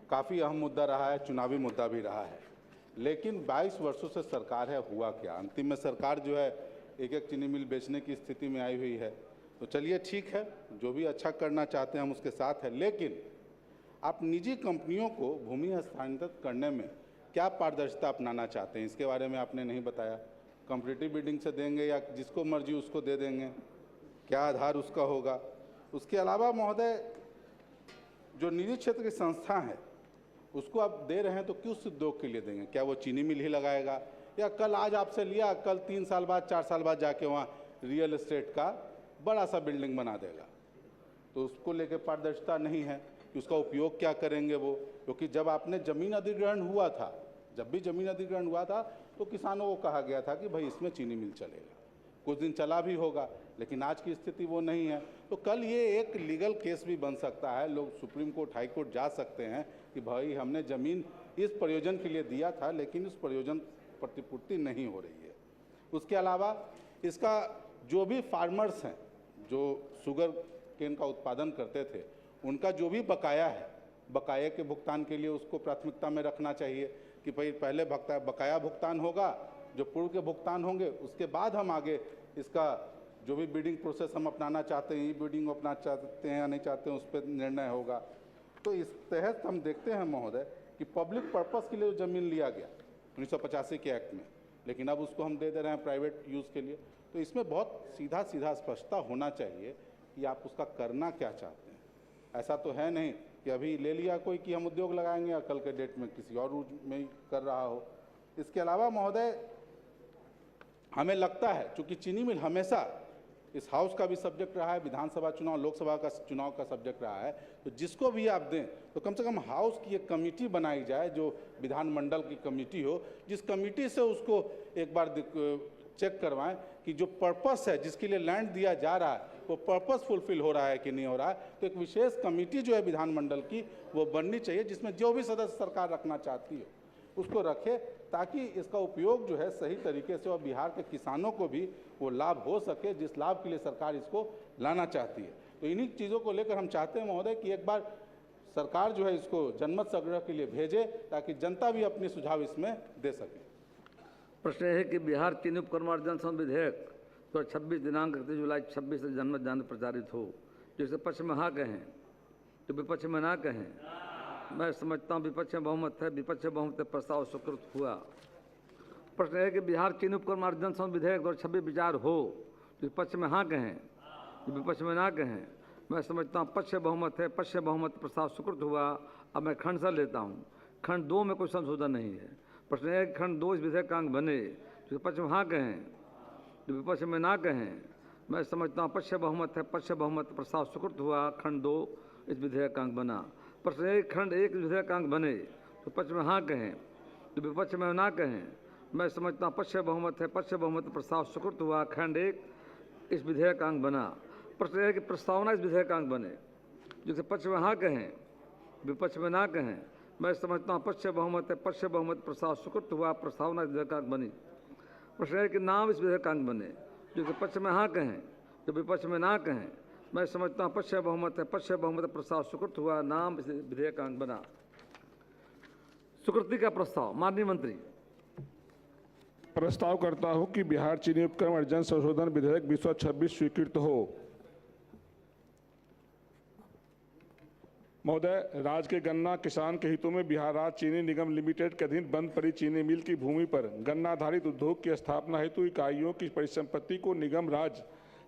काफ़ी अहम मुद्दा रहा है, चुनावी मुद्दा भी रहा है। लेकिन 22 वर्षों से सरकार है, हुआ क्या? अंतिम में सरकार जो है एक एक चीनी मिल बेचने की स्थिति में आई हुई है। तो चलिए ठीक है, जो भी अच्छा करना चाहते हैं हम उसके साथ हैं। लेकिन आप निजी कंपनियों को भूमि हस्तांतरित करने में क्या पारदर्शिता अपनाना चाहते हैं, इसके बारे में आपने नहीं बताया। कॉम्पिटिटिव बिडिंग से देंगे या जिसको मर्जी उसको दे देंगे? क्या आधार उसका होगा? उसके अलावा महोदय, जो निजी क्षेत्र की संस्था है उसको आप दे रहे हैं तो किस उद्योग के लिए देंगे? क्या वो चीनी मिल ही लगाएगा या कल आज आपसे लिया, कल 3 साल बाद 4 साल बाद जाके वहाँ रियल एस्टेट का बड़ा सा बिल्डिंग बना देगा? तो उसको लेके पारदर्शिता नहीं है कि उसका उपयोग क्या करेंगे वो। क्योंकि जब आपने ज़मीन अधिग्रहण हुआ था, जब भी ज़मीन अधिग्रहण हुआ था तो किसानों को कहा गया था कि भाई इसमें चीनी मिल चलेगा। कुछ दिन चला भी होगा, लेकिन आज की स्थिति वो नहीं है। तो कल ये एक लीगल केस भी बन सकता है। लोग सुप्रीम कोर्ट, हाई कोर्ट जा सकते हैं कि भाई हमने ज़मीन इस प्रयोजन के लिए दिया था लेकिन उस प्रयोजन प्रतिपूर्ति नहीं हो रही है। उसके अलावा इसका जो भी फार्मर्स हैं जो शुगर केन का उत्पादन करते थे, उनका जो भी बकाया है, बकाये के भुगतान के लिए उसको प्राथमिकता में रखना चाहिए कि भाई पहले बकाया भुगतान होगा, जो पूर्व के भुगतान होंगे उसके बाद हम आगे इसका जो भी बिडिंग प्रोसेस हम अपनाना चाहते हैं, ई बिडिंग अपनाना चाहते हैं या नहीं चाहते हैं, उस पर निर्णय होगा। तो इस तहत हम देखते हैं महोदय कि पब्लिक पर्पस के लिए जो ज़मीन लिया गया 1985 के एक्ट में, लेकिन अब उसको हम दे दे रहे हैं प्राइवेट यूज़ के लिए। तो इसमें बहुत सीधा सीधा स्पष्टता होना चाहिए कि आप उसका करना क्या चाहते हैं। ऐसा तो है नहीं कि अभी ले लिया कोई कि हम उद्योग लगाएंगे और कल के डेट में किसी और रूप में ही कर रहा हो। इसके अलावा महोदय हमें लगता है चूँकि चीनी मिल हमेशा इस हाउस का भी सब्जेक्ट रहा है, विधानसभा चुनाव, लोकसभा का चुनाव का सब्जेक्ट रहा है, तो जिसको भी आप दें तो कम से कम हाउस की एक कमेटी बनाई जाए जो विधानमंडल की कमेटी हो, जिस कमेटी से उसको एक बार चेक करवाएं कि जो पर्पस है जिसके लिए लैंड दिया जा रहा है वो पर्पस फुलफिल हो रहा है कि नहीं हो रहा है। तो एक विशेष कमेटी जो है विधानमंडल की वो बननी चाहिए, जिसमें जो भी सदस्य सरकार रखना चाहती है उसको रखे, ताकि इसका उपयोग जो है सही तरीके से और बिहार के किसानों को भी वो लाभ हो सके जिस लाभ के लिए सरकार इसको लाना चाहती है। तो इन्हीं चीज़ों को लेकर हम चाहते हैं महोदय कि एक बार सरकार जो है इसको जनमत संग्रह के लिए भेजे ताकि जनता भी अपने सुझाव इसमें दे सके। प्रश्न है कि बिहार चीनी उपक्रम अर्जन विधेयक 2026 दिनांक 31 जुलाई 26 से जनमत जान प्रचारित हो, जिससे पक्ष में हाँ कहें तो विपक्ष में ना कहें। मैं समझता हूँ विपक्ष में बहुमत है, विपक्ष में बहुमत प्रस्ताव स्वीकृत हुआ। प्रश्न है कि बिहार चीनी उपक्रम अर्जन विधेयक 2026 विचार हो तो विपक्ष में हाँ कहें तो विपक्ष में ना कहें। मैं समझता हूँ पक्ष बहुमत है, पक्ष बहुमत प्रस्ताव स्वीकृत हुआ। अब मैं खंड से लेता हूँ। खंड 2 में कोई संशोधन नहीं है। प्रश्न है कि खंड 2 इस विधेयक का अंग बने तो विपक्ष में हाँ कहें तो विपक्ष में ना कहें। मैं समझता हूँ पक्ष बहुमत है, पक्ष बहुमत प्रस्ताव स्वीकृत हुआ। खंड 2 इस विधेयक का अंग बना। प्रश्न है खंड 1 विधेयक का अंग बने तो पक्ष में हाँ कहें तो विपक्ष में ना कहें। मैं समझता हूँ पक्ष बहुमत है, पक्ष बहुमत प्रस्ताव स्वीकृत हुआ। खंड 1 इस विधेयक का अंग बना। प्रश्न है कि प्रस्तावना इस विधेयक का अंग बने जिसे पक्ष में हाँ कहें विपक्ष में ना कहें। मैं समझता हूँ पक्ष बहुमत है, पक्ष बहुमत प्रस्ताव स्वीकृत हुआ। प्रस्तावना इस विधेयक का अंग बनी। प्रश्न है कि नाम इस विधेयक का अंग बने जिसे पक्ष में हाँ कहें तो विपक्ष में ना कहें। मैं समझता हूँ पक्ष बहुमत है, पक्ष बहुमत प्रस्ताव स्वीकृत हुआ। नाम इस विधेयक का अंग बना। स्वीकृति का प्रस्ताव। माननीय मंत्री। प्रस्ताव करता हूं कि बिहार चीनी उपक्रम अर्जन संशोधन विधेयक 2026 स्वीकृत हो। महोदय, राज्य के गन्ना किसान के हितों में बिहार राज्य चीनी निगम लिमिटेड के अधीन बंद पड़ी चीनी मिल की भूमि पर गन्ना आधारित उद्योग की स्थापना हेतु इकाइयों की परिसंपत्ति को निगम राज्य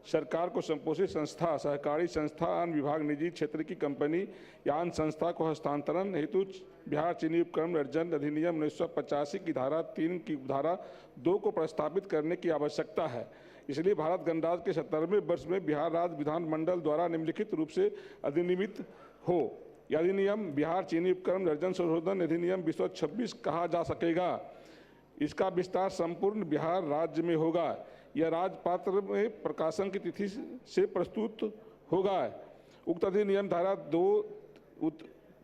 सरकार को संपोषित संस्था, सहकारी संस्था, अन्य विभाग, निजी क्षेत्र की कंपनी या अन्य संस्था को हस्तांतरण हेतु बिहार चीनी उपक्रम अर्जन अधिनियम 1985 की धारा 3 की धारा 2 को प्रस्तावित करने की आवश्यकता है। इसलिए भारत गणराज्य के 70वें वर्ष में बिहार राज्य विधानमंडल द्वारा निम्नलिखित रूप से अधिनियमित हो। यह अधिनियम बिहार चीनी उपक्रम अर्जन संशोधन अधिनियम 2026 कहा जा सकेगा। इसका विस्तार संपूर्ण बिहार राज्य में होगा। यह राजपत्र में प्रकाशन की तिथि से प्रस्तुत होगा। उक्त अधिनियम धारा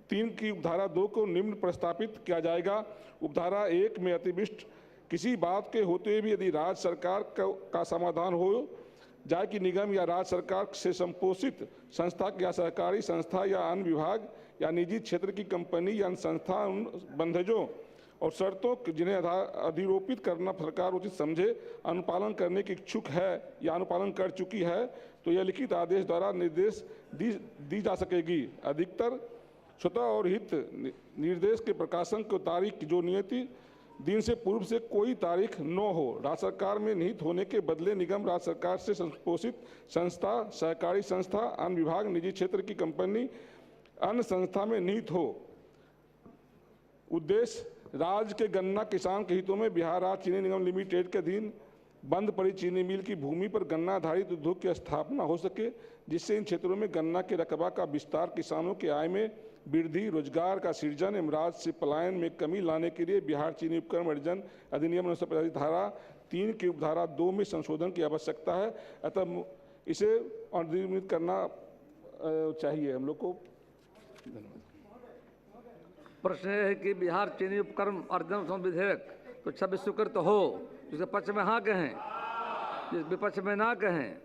3 की उपधारा 2 को निम्न प्रस्तावित किया जाएगा। उपधारा 1 में अतिविष्ट किसी बात के होते हुए भी यदि राज्य सरकार का समाधान हो जाए कि निगम या राज्य सरकार से संपोषित संस्था या सहकारी संस्था या अन्य विभाग या निजी क्षेत्र की कंपनी या संस्था उन बंधजों और शर्तों जिन्हें अधिरोपित करना सरकार उचित समझे अनुपालन करने की इच्छुक है या अनुपालन कर चुकी है तो यह लिखित आदेश द्वारा निर्देश दी जा सकेगी। अधिकतर स्वतः और हित निर्देश के प्रकाशन को तारीख जो नियति दिन से पूर्व से कोई तारीख न हो। राज्य सरकार में निहित होने के बदले निगम राज्य सरकार से संपोषित संस्था, सहकारी संस्था, अन्य विभाग, निजी क्षेत्र की कंपनी अन्य संस्था में निहित हो। उद्देश्य राज्य के गन्ना किसान के हितों में बिहार राज्य चीनी निगम लिमिटेड के अधीन बंद पड़ी चीनी मिल की भूमि पर गन्ना आधारित उद्योग की स्थापना हो सके, जिससे इन क्षेत्रों में गन्ना के रकबा का विस्तार, किसानों की आय में वृद्धि, रोजगार का सृजन एवं राज्य से पलायन में कमी लाने के लिए बिहार चीनी उपक्रम अर्जन अधिनियम 1985 धारा 3 की उपधारा 2 में संशोधन की आवश्यकता है। अतः इसे अधिनियमित करना चाहिए हम लोग को। धन्यवाद। प्रश्न है कि बिहार चीनी उपक्रम अर्जन विधेयक तो 26 स्वीकृत हो, जिसके पक्ष में हाँ कहें, जिस विपक्ष में ना कहें।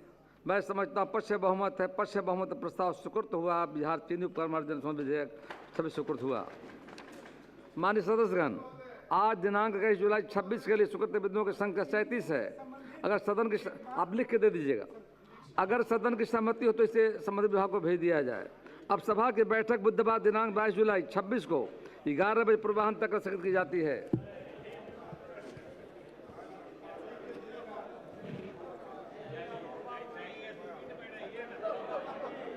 मैं समझता हूँ पक्ष बहुमत है, पक्ष बहुमत प्रस्ताव स्वीकृत हुआ। बिहार चीनी उपक्रम अर्जन विधेयक 26 स्वीकृत हुआ। माननीय सदस्यगण, आज दिनांक 21 जुलाई 26 के लिए स्वीकृत बिंदुओं की संख्या 37 है। अगर सदन की आप लिख के दे दीजिएगा, अगर सदन की सहमति हो तो इसे संबंधित विभाग को भेज दिया जाए। अब सभा की बैठक बुधवार दिनांक 22 जुलाई 26 को 11 बजे पूर्वाह्न तक स्थगित की जाती है।